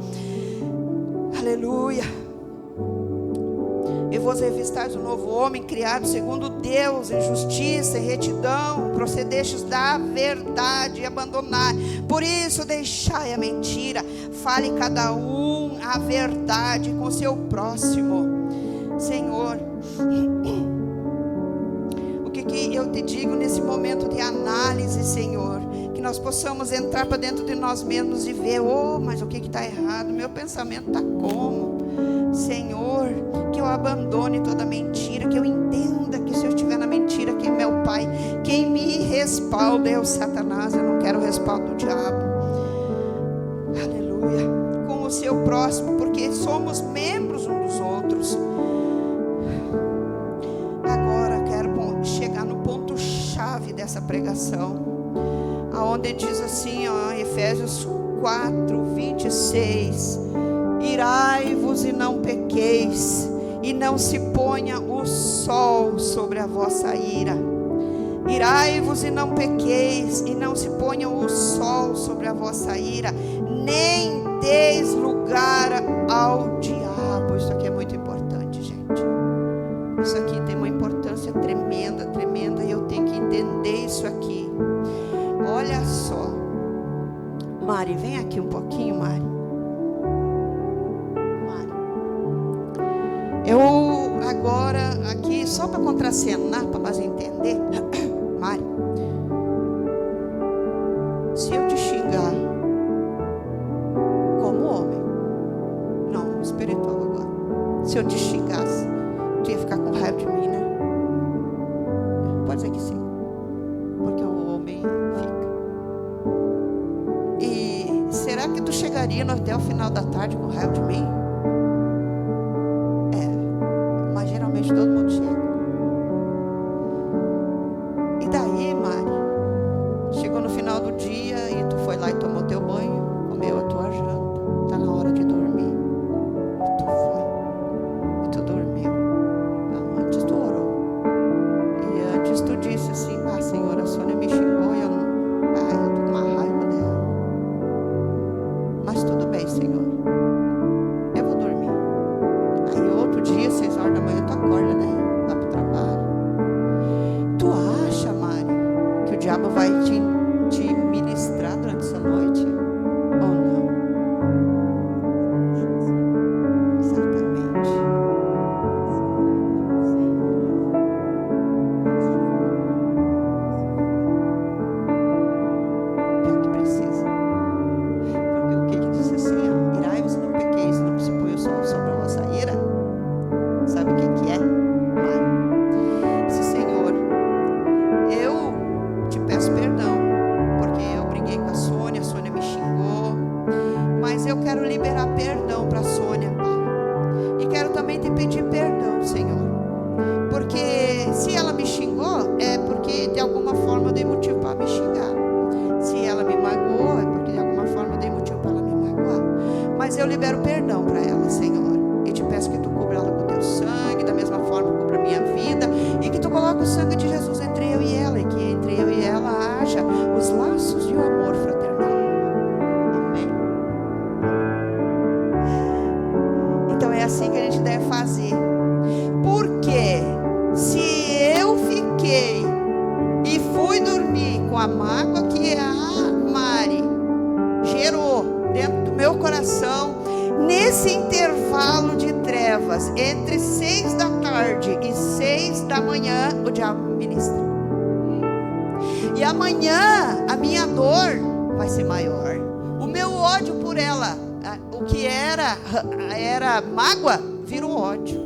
A: Aleluia. E vos revistais um novo homem, criado segundo Deus, em justiça e retidão, procedestes da verdade e abandonai. Por isso deixai a mentira, fale cada um a verdade com seu próximo. Senhor, o que eu te digo nesse momento de análise, Senhor, que nós possamos entrar para dentro de nós mesmos e ver, mas o que está errado? Meu pensamento está como? Senhor, que eu abandone toda mentira, que eu entenda que se eu estiver na mentira, quem é meu pai, quem me respalda é o Satanás. Eu não quero o respaldo do diabo. Aleluia. Com o seu próximo, porque somos membros uns dos outros. Agora quero chegar no ponto chave dessa pregação, aonde diz assim, Efésios 4:26: irai-vos e não pequeis, e não se ponha o sol sobre a vossa ira. Irai-vos e não pequeis, e não se ponha o sol sobre a vossa ira, nem deis lugar ao diabo. Isso aqui é muito importante, gente. Isso aqui tem uma importância tremenda, tremenda, e eu tenho que entender isso aqui. Olha só, Mari, vem aqui um pouquinho, Mari. Eu agora aqui, só para contracenar, para nós entender, Mari, se eu te xingar como homem, não espiritual agora, se eu te xingasse, tu ia ficar com raiva de mim, né? Pode ser que sim, porque o homem fica. E será que tu chegaria até o final da tarde com raiva de mim? Todo mundo chega. E daí, Mari, chegou no final do dia e tu foi lá e tomou teu banho, comeu a tua janta, tá na hora de dormir, e tu foi e tu dormiu. Não, antes tu orou, e antes tu disse assim: Senhor, a Sônia me xingou e eu tô com uma raiva dela, mas tudo bem, Senhor, eu vou dormir. Aí outro dia, 6 horas da manhã, tu acorda, né? Vai pro trabalho. Tu acha, Mari, que o diabo vai te ministrar durante essa noite? Ou não? Exatamente. É o que precisa. Porque o que diz assim, irai-vos e não pequeis, não se põe o sol sobre a vossa ira. Sabe o que é, Mari? Se, Senhor, eu te peço perdão, porque eu briguei com a Sônia me xingou, mas eu quero liberar perdão para a Sônia, Pai, e quero também te pedir perdão, Senhor, porque se ela me xingou, é porque de alguma forma eu dei motivo para me xingar. Se ela me magoou, é porque de alguma forma eu dei motivo para ela me magoar. Mas eu libero perdão para ela, Senhor, e te peço que tu cubra ela com teu sangue, da mesma forma cubra a minha vida, e que tu coloque o sangue de Jesus entre eu e ela, e que entre eu e ela haja os laços de um amor fraternal. Amém. Então é assim que a gente deve fazer. Porque se eu fiquei e fui dormir com a mágoa que a Mari gerou dentro do meu coração, nesse intervalo de trevas, entre 6 da tarde e 6 da manhã, o diabo me ministra. E amanhã a minha dor vai ser maior. O meu ódio por ela, o que era mágoa, vira um ódio.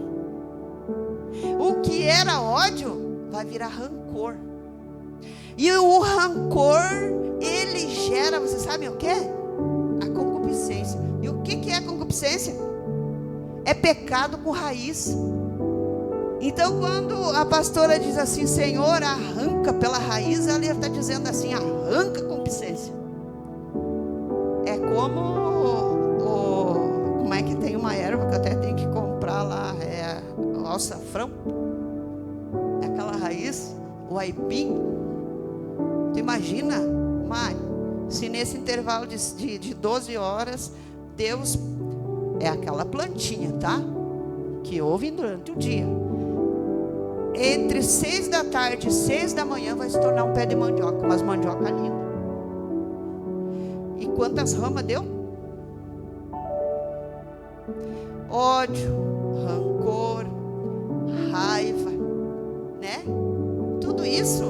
A: O que era ódio vai virar rancor. E o rancor, ele gera, vocês sabem o que? A concupiscência. E o que é a concupiscência? É pecado com raiz. Então quando a pastora diz assim: Senhor, arranca pela raiz, ela está dizendo assim: arranca a concupiscência. É como é que tem uma erva que eu até tenho que comprar lá, o açafrão, é aquela raiz, o aipim. Tu imagina, Mari, se nesse intervalo de 12 horas, Deus, é aquela plantinha, tá? que ouvem durante o dia, entre 6 da tarde e 6 da manhã vai se tornar um pé de mandioca, umas mandioca lindas. E quantas ramas deu? Ódio, rancor, raiva, né? Tudo isso,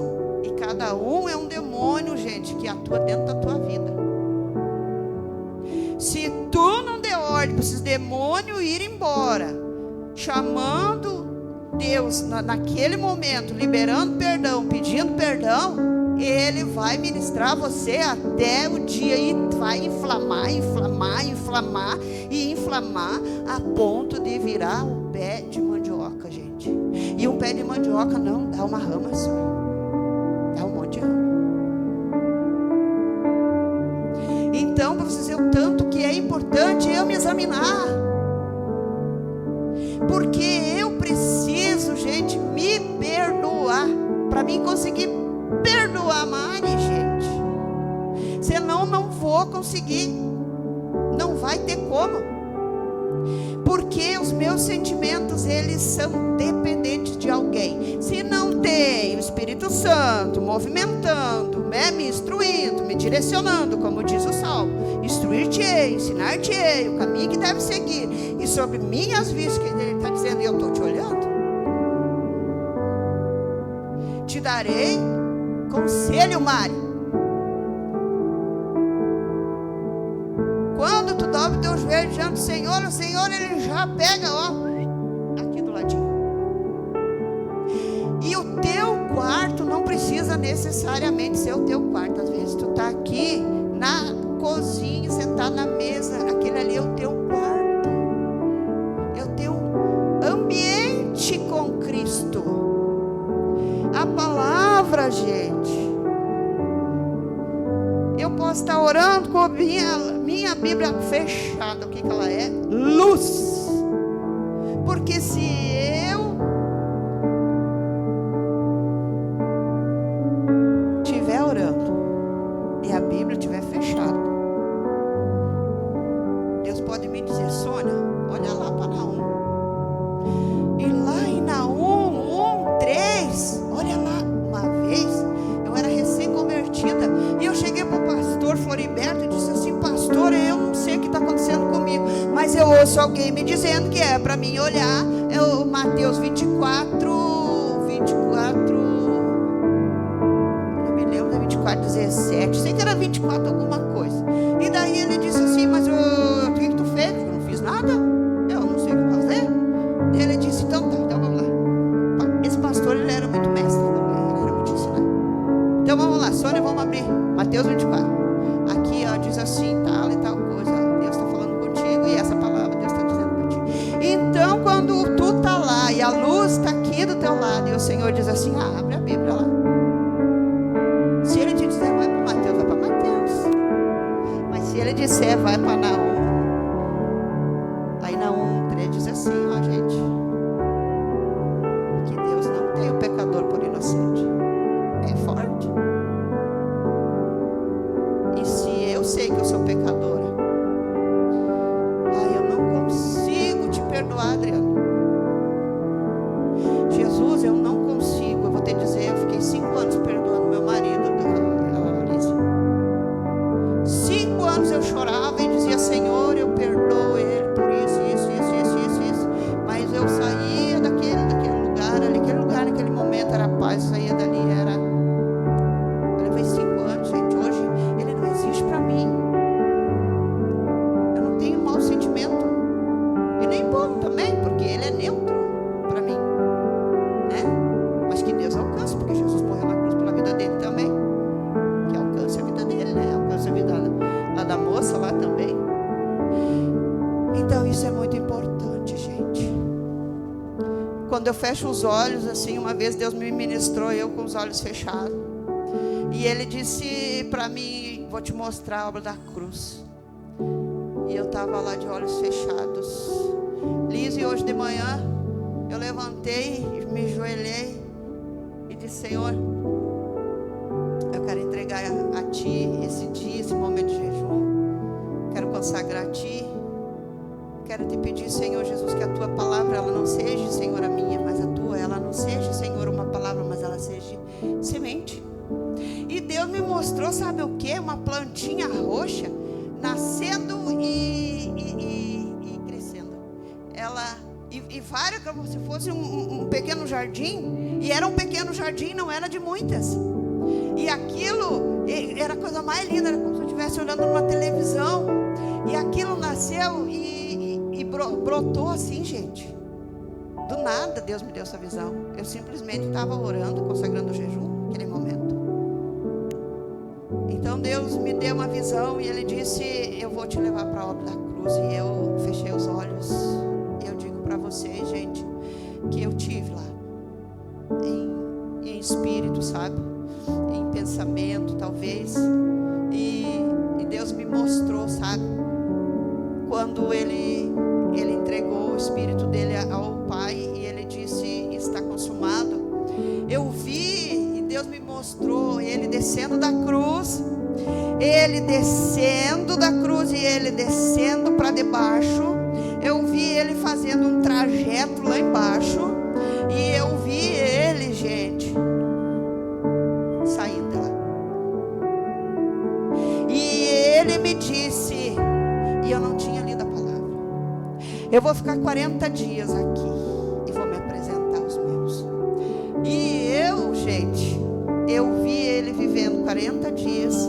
A: e cada um é um demônio, gente, que atua dentro da tua vida. Se tu não der ordem para esses demônios ir embora, chamando Deus naquele momento, liberando perdão, pedindo perdão, Ele vai ministrar você até o dia e vai inflamar, a ponto de virar um pé de mandioca, gente. E um pé de mandioca não dá uma rama só, dá um monte de rama. Então, para vocês verem o tanto que é importante eu me examinar, porque eu preciso, gente, me perdoar, para mim conseguir perdoar a Mari, gente. Senão não vou conseguir, não vai ter como. Porque os meus sentimentos, eles são dependentes de alguém. Se não tem o Espírito Santo movimentando, me instruindo, me direcionando, como diz o Salmo, instruir-te-ei, ensinar-te-ei o caminho que deve seguir, e sobre minhas vistas, que ele está dizendo, e eu estou te olhando, te darei conselho, Mari. Quando tu dobra o teu joelho diante do Senhor, o Senhor, Ele já pega, aqui do ladinho. E o teu quarto não precisa necessariamente ser o teu quarto. Às vezes tu está aqui na cozinha, sentado na mesa, aquele ali é o teu quarto, é o teu ambiente com Cristo. A palavra, gente, eu posso estar orando com a minha Bíblia fechada. O que ela é? Luz. Porque se eu estiver orando e a Bíblia estiver fechada, Deus pode me dizer, Sônia, olha lá para Naum. E lá em Naum 1:3, olha lá, uma vez eu era recém-convertida e eu cheguei para o pastor Floriberto e disse assim, pastor, eu não sei o que está acontecendo comigo, mas eu ouço alguém me dizendo que é para mim olhar, Mateus 24, não me lembro, é 24:17, sei que era 24 alguma coisa. E daí ele disse assim, mas o que tu fez? Eu não fiz nada, eu não sei o que fazer. E ele disse, então tá, então vamos lá. Esse pastor, ele era muito mestre também, ele era muito ensinado. Então vamos lá, Sônia, vamos abrir Mateus 24. Aqui, diz assim, tal e tal coisa, Deus está falando contigo, e essa palavra Deus está dizendo para ti. Então, quando tu está lá e a luz está aqui do teu lado, e o Senhor diz assim, abre a Bíblia lá. Se Ele te disser, vai para Mateus, vai para Mateus. Mas se Ele disser, vai para Naum, aí Naum 3 diz assim, gente, que Deus não tem o pecador por inocente. É forte. E se eu sei que eu sou pecadora, eu não consigo te perdoar, Adriano. Jesus, eu não consigo. Eu vou te dizer, eu fiquei 5 anos perdoando meu marido, Alice. 5 anos eu chorava e dizia, Senhor, eu perdoo ele por isso. Mas eu saía daquele lugar ali, aquele lugar naquele momento era paz, eu saía dali, eu levei 5 anos, gente. Hoje ele não existe para mim. Eu não tenho mau sentimento, e nem bom também, porque ele é neutro para mim, né? Mas que Deus alcance, porque Jesus morreu na cruz pela vida dele também, que alcance a vida dele, né? Alcance a vida lá da moça lá também. Então isso é muito importante, gente. Quando eu fecho os olhos, assim, uma vez Deus me ministrou, eu com os olhos fechados, e Ele disse para mim, vou te mostrar a obra da cruz. E eu estava lá de olhos fechados. Liz, e hoje de manhã eu levantei, me ajoelhei e disse, Senhor, eu quero entregar a Ti esse dia, esse momento de jejum. Quero consagrar a Ti. Quero te pedir, Senhor Jesus, que a Tua palavra ela não e várias, como se fosse um pequeno jardim, e era um pequeno jardim, não era de muitas. E aquilo era a coisa mais linda, era como se eu estivesse olhando numa televisão. E aquilo nasceu e brotou assim, gente. Do nada Deus me deu essa visão. Eu simplesmente estava orando, consagrando o jejum naquele momento. Então Deus me deu uma visão e Ele disse: eu vou te levar para a obra da cruz. E eu fechei os olhos. E eu digo para vocês, gente, que eu tive lá em espírito, sabe, em pensamento talvez, e Deus me mostrou, sabe, quando ele entregou o espírito dele ao Pai e ele disse: está consumado. Eu vi e Deus me mostrou ele descendo da cruz, ele descendo da cruz e ele descendo para debaixo. Eu vi ele fazendo um trajeto lá embaixo e eu vi ele, gente, saindo lá. E ele me disse, e eu não tinha lido a palavra: eu vou ficar 40 dias aqui e vou me apresentar aos meus. E eu, gente, eu vi ele vivendo 40 dias.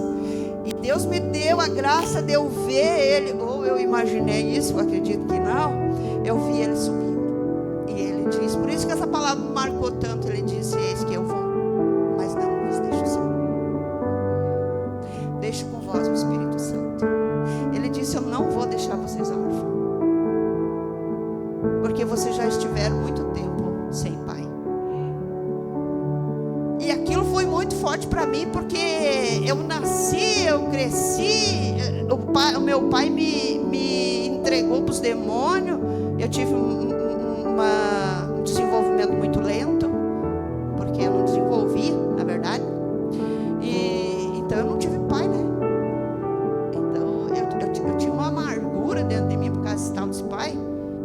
A: E Deus me deu a graça de eu ver ele, ou eu imaginei isso, eu acredito que não. Eu vi ele subindo. E ele disse, por isso que essa palavra me marcou tanto. Ele disse: eis que eu vou, mas não vos deixo só. Deixo com vós o Espírito Santo. Ele disse: eu não vou deixar vocês órfãos, porque vocês já estiveram muito tempo sem pai. E aquilo foi muito forte para mim, porque eu nasci, eu cresci, o meu pai me entregou para os demônios. Eu tive um desenvolvimento muito lento, porque eu não desenvolvi, na verdade. Então eu não tive pai, né? Então eu tinha uma amargura dentro de mim por causa desse tal desse pai,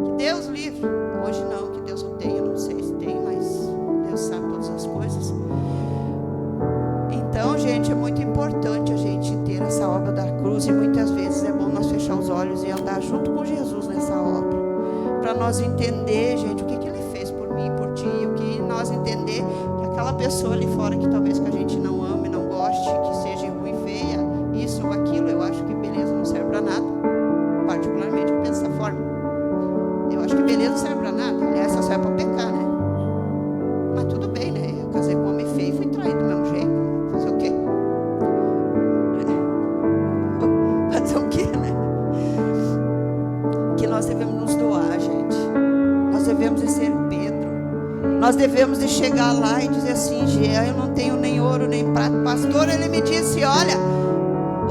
A: que Deus livre. Hoje não, que Deus o tenha, não sei se tem, mas Deus sabe todas as coisas. Então, gente, é muito importante a gente ter essa obra da cruz, e muitas vezes é bom nós fechar os olhos e andar junto com Jesus nessa obra, para nós entender, gente, o que Ele fez por mim e por ti, o que nós entender que aquela pessoa ali fora que talvez que a gente não ame, não goste, que seja ruim, feia, isso ou aquilo, eu acho que beleza não serve para nada. Particularmente eu penso dessa forma. Eu acho que beleza não serve para nada, aliás, só serve para pecar, né? Mas tudo bem, né? Eu casei com um homem feio e fui traído do mesmo jeito. Fazer o quê? Fazer o quê, né? Que nós devemos nos doar, gente. Nós devemos de ser Pedro. Nós devemos de chegar lá e dizer assim: eu não tenho nem ouro nem prata. Pastor, ele me disse: olha,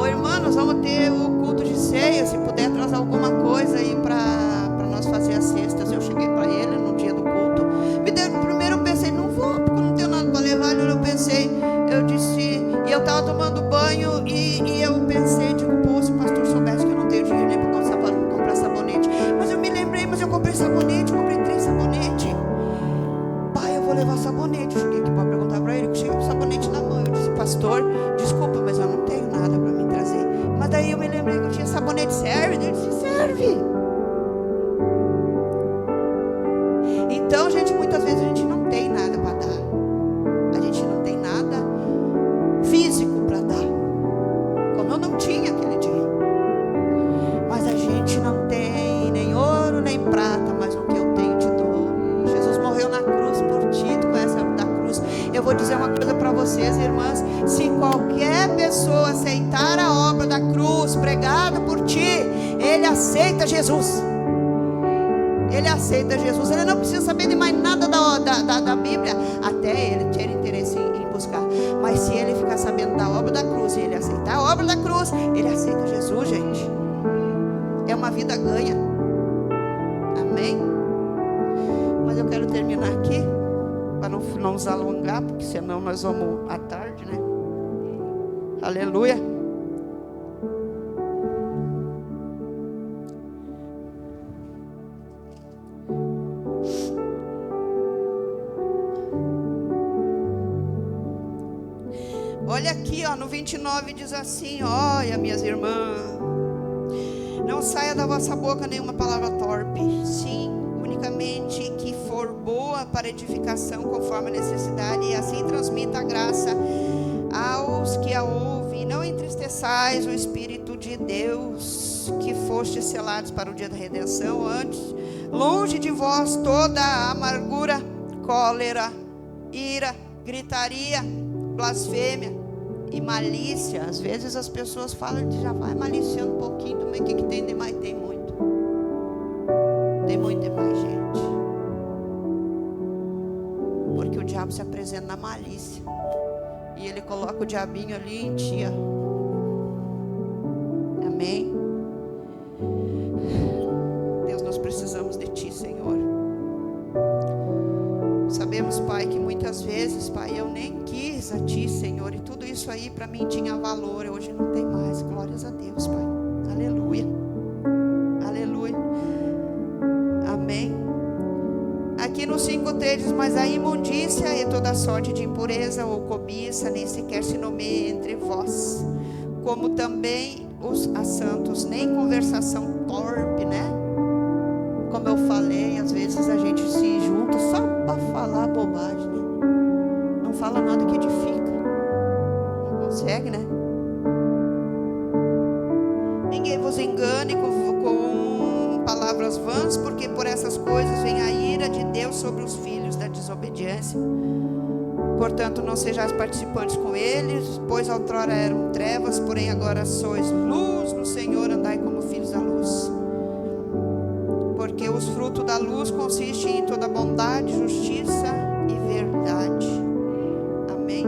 A: irmã, nós vamos ter o culto de ceia, se puder trazer alguma coisa aí para nós fazer as cestas. Eu cheguei para ele no dia do culto. Primeiro eu pensei: não vou, porque eu não tenho nada para levar. Eu pensei, eu disse, e eu estava tomando banho e eu pensei, digo, pô, se o pastor soubesse que eu não tenho dinheiro nem para comprar sabonete. Mas eu me lembrei, mas eu comprei sabonete, comprei 3 sabonetes. Pai, eu vou levar sabonete. Eu cheguei aqui para perguntar para ele, que eu cheguei com o sabonete na mão. Eu disse: pastor, desculpa, mas eu não tenho nada para me trazer. Mas daí eu me lembrei que eu tinha sabonete. Serve? Ele disse: serve. Então, gente, muitas vezes a gente não tem nada para dar. A gente não tem nada físico para dar, como eu não tinha aquele dia. Mas a gente não tem nem ouro nem prata, mas o que eu tenho te dou. Jesus morreu na cruz por ti, tu conhece a da cruz. Eu vou dizer uma coisa para vocês, irmãs: se qualquer pessoa aceitar a obra da cruz pregada por ti, ele aceita Jesus. Ele aceita Jesus. Ele não precisa saber de mais nada da Bíblia, até ele ter interesse em buscar. Mas se ele ficar sabendo da obra da cruz e ele aceitar a obra da cruz, ele aceita Jesus, gente. É uma vida ganha. Amém? Mas eu quero terminar aqui, para não nos alongar, porque senão nós vamos à tarde, né? Aleluia. Olha aqui, ó, no 29 diz assim: olha, minhas irmãs, não saia da vossa boca nenhuma palavra torpe, sim, para edificação conforme a necessidade, e assim transmita a graça aos que a ouvem. Não entristeçais o Espírito de Deus, que fostes selados para o dia da redenção. Antes, longe de vós toda a amargura, cólera, ira, gritaria, blasfêmia e malícia. Às vezes as pessoas falam que já vai maliciando um pouquinho também. O que tem demais? Tem muito. Tem muito demais, gente. Porque o diabo se apresenta na malícia. E ele coloca o diabinho ali em ti. Amém? Deus, nós precisamos de ti, Senhor. Sabemos, Pai, que muitas vezes, Pai, eu nem quis a ti, Senhor. E tudo isso aí para mim tinha valor. Hoje não tem mais. Glórias a Deus, Pai. Aleluia. Aleluia. Amém. Aqui no 5:3 diz: mas a imundícia e toda sorte de impureza ou cobiça nem sequer se nomeia entre vós, como também os santos, nem conversação torpe, né? Como eu falei, às vezes a gente se junta só para falar bobagem, né? Não fala nada que edifica. Não consegue, né? Ninguém vos engane com palavras vãs, porque por essas coisas vem a ira de Deus sobre os filhos da desobediência. Portanto, não sejais participantes com eles, pois outrora eram trevas, porém agora sois luz no Senhor, andai como filhos da luz. Porque os frutos da luz consistem em toda bondade, justiça e verdade. Amém?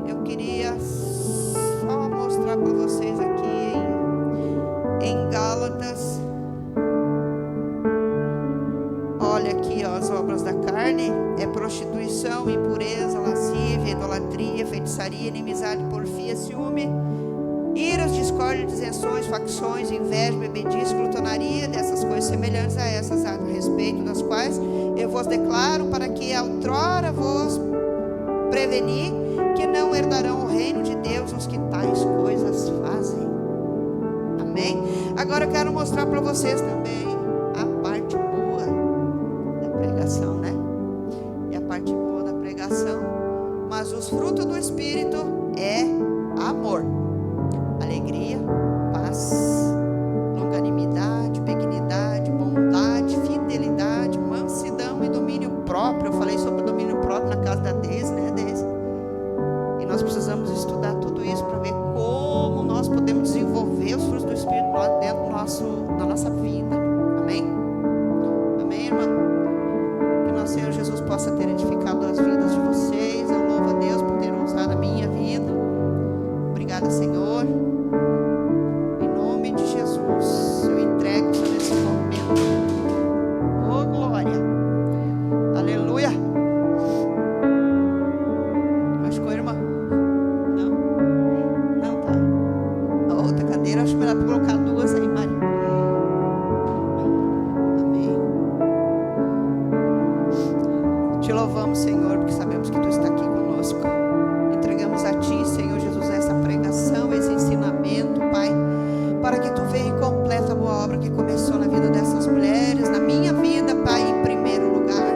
A: Eu queria só mostrar para vocês aqui em Gálatas. Olha aqui, ó, as obras da carne é prostituição, impureza, lascívia, idolatria, feitiçaria, inimizade, porfia, ciúme, iras, discórdia, dissensões, facções, inveja, bebedice, glutonaria, dessas coisas semelhantes a essas, a respeito das quais eu vos declaro, para que outrora vos preveni, que não herdarão o reino de Deus os que tais coisas fazem. Amém? Agora eu quero mostrar para vocês também a parte boa da pregação, né? E a parte boa da pregação. Mas os frutos do Espírito é amor, alegria, paz, longanimidade, benignidade, bondade, fidelidade, mansidão e domínio próprio. Eu falei sobre o domínio próprio na casa da Deise, né, Deise? E nós precisamos estudar tudo isso para ver como nós podemos desenvolver os frutos do Espírito dentro da nossa vida. Amém? Amém, irmã? Que nosso Senhor Jesus possa ter edificado as vidas de vocês. Eu louvo a Deus por ter usado a minha vida. Obrigada, Senhor. Em nome de Jesus, eu entrego nesse momento. Oh, glória. Aleluia. Machucou, irmã? Não? Não, tá. A outra cadeira, acho melhor colocar duas aí, Maria. Amém. Te louvamos, Senhor, porque sabemos que Tu está aqui conosco. Entregamos a Ti, Senhor Jesus, essa pregação, esse ensinamento, Pai, para que Tu venha e completa a boa obra que começou na vida dessas mulheres, na minha vida, Pai, em primeiro lugar.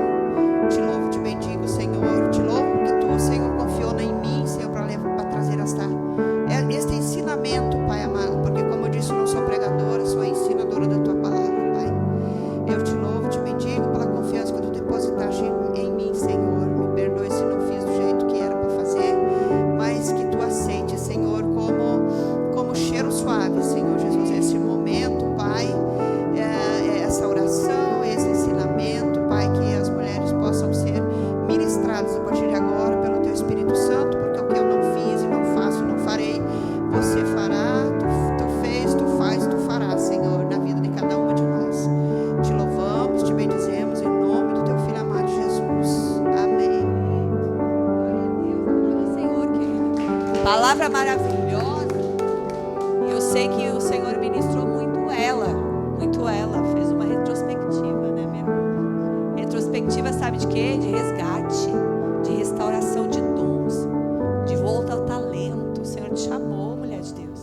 A: Te louvo, Te bendigo, Senhor. Te louvo porque Tu, Senhor, confiou em mim, Senhor, para trazer este ensinamento, Pai amado, porque como eu disse, eu não sou pregadora, sou ensinadora da Tua palavra, Pai. Eu Te louvo, Te bendigo pela confiança que Tu depositaste em mim, Senhor. Me perdoe se não fiz do jeito que era para fazer, mas que Tu aceite, Senhor, como cheiro suave, Senhor Jesus, esse momento, Pai, essa oração, esse ensinamento, Pai, que as mulheres possam ser ministradas a partir de agora pelo Teu Espírito Santo, porque o que eu não fiz e não faço e não farei, Você fará. Tu fez, Tu faz, Tu farás, Senhor, na vida de cada uma de nós. Te louvamos, Te bendizemos em nome do Teu Filho amado Jesus. Amém.
B: Senhor, querido. Palavra maravilhosa. E eu sei que o Senhor ministrou muito ela. Fez uma retrospectiva, né, minha irmã? Retrospectiva, sabe de quê? De resgate, de restauração de dons, de volta ao talento. O Senhor te chamou, mulher de Deus.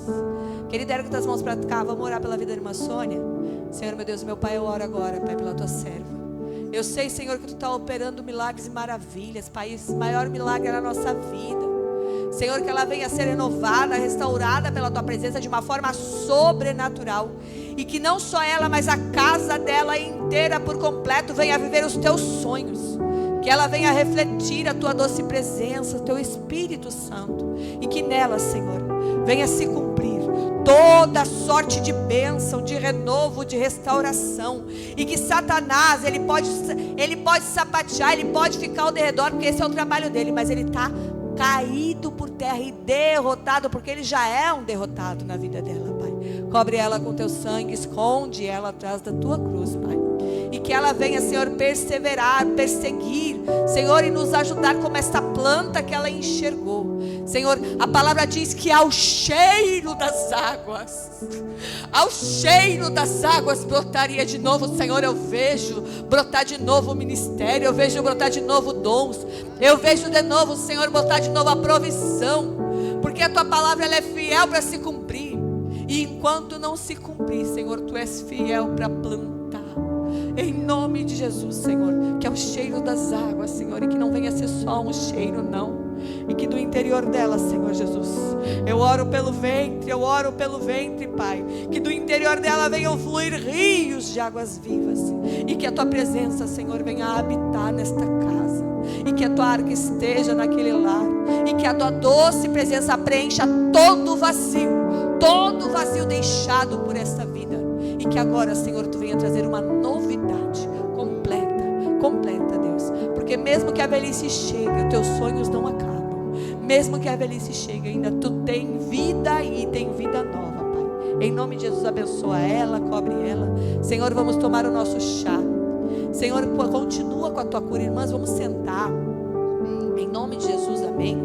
B: Querida, ergue as mãos para cá. Vamos orar pela vida da irmã Sônia. Senhor, meu Deus, meu Pai, eu oro agora, Pai, pela Tua serva. Eu sei, Senhor, que Tu está operando milagres e maravilhas, Pai. Esse maior milagre é na nossa vida. Senhor, que ela venha a ser renovada, restaurada pela Tua presença de uma forma sobrenatural. E que não só ela, mas a casa dela inteira por completo venha viver os Teus sonhos. Que ela venha refletir a Tua doce presença, o Teu Espírito Santo. E que nela, Senhor, venha se cumprir toda sorte de bênção, de renovo, de restauração. E que Satanás, ele pode sapatear, ele pode ficar ao derredor, porque esse é o trabalho dele, mas ele está caído por terra e derrotado, porque ele já é um derrotado na vida dela, Pai. Cobre ela com Teu sangue, esconde ela atrás da Tua cruz, Pai. E que ela venha, Senhor, perseverar, perseguir, Senhor, e nos ajudar como esta planta que ela enxergou. Senhor, a palavra diz que ao cheiro das águas brotaria de novo. Senhor, eu vejo brotar de novo o ministério, eu vejo brotar de novo dons, eu vejo de novo, Senhor, brotar de novo a provisão, porque a Tua palavra ela é fiel para se cumprir. E enquanto não se cumprir, Senhor, Tu és fiel para plantar. Em nome de Jesus, Senhor, que é o cheiro das águas, Senhor, e que não venha ser só um cheiro, não. E que do interior dela, Senhor Jesus, eu oro pelo ventre, Pai. Que do interior dela venham fluir rios de águas vivas. E que a Tua presença, Senhor, venha habitar nesta casa. E que a Tua arca esteja naquele lar. E que a Tua doce presença preencha todo o vazio deixado por esta vida. E que agora, Senhor, Tu venha trazer uma novidade completa, Deus. Porque mesmo que a velhice chegue, os Teus sonhos não acabam. Mesmo que a velhice chegue, ainda Tu tem vida e tem vida nova, Pai. Em nome de Jesus, abençoa ela, cobre ela. Senhor, vamos tomar o nosso chá. Senhor, continua com a Tua cura. Irmãs, vamos sentar. Em nome de Jesus, amém.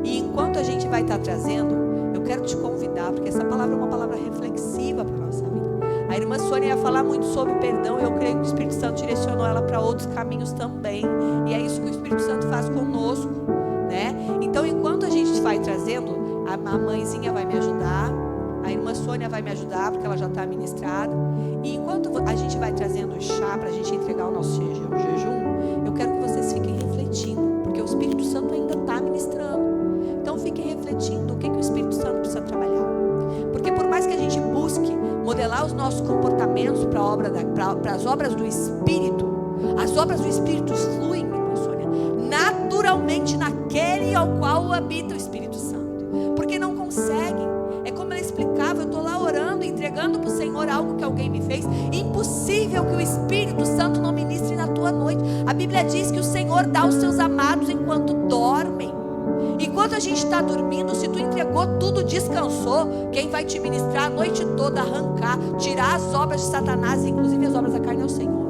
B: E enquanto a gente vai estar trazendo, eu quero te convidar, porque essa palavra é uma palavra reflexiva para a nossa vida. A irmã Sônia ia falar muito sobre perdão. Eu creio que o Espírito Santo direcionou ela para outros caminhos também. E é isso que o Espírito Santo faz conosco, né? Então, enquanto a gente vai trazendo, a mãezinha vai me ajudar, a irmã Sônia vai me ajudar, porque ela já está ministrada. E enquanto a gente vai trazendo o chá para a gente entregar o nosso jejum, eu quero que vocês fiquem refletindo, porque o Espírito Santo ainda está ministrando. Então, fiquem refletindo o que o Espírito Santo precisa trabalhar. Porque por mais que a gente busque modelar os nossos comportamentos para as obras do Espírito, as obras do Espírito fluem, irmã Sônia, naturalmente naquele ao qual habita o Espírito Santo. Porque não conseguem. É como ela explicava, eu estou lá orando, entregando para o Senhor algo que alguém me fez. Impossível que o Espírito Santo não ministre na tua noite. A Bíblia diz que o Senhor dá aos seus amados enquanto dormem. Enquanto a gente está dormindo, se tu entregou tudo, descansou, quem vai te ministrar a noite toda, arrancar, tirar as obras de Satanás, inclusive as obras da carne, é o Senhor.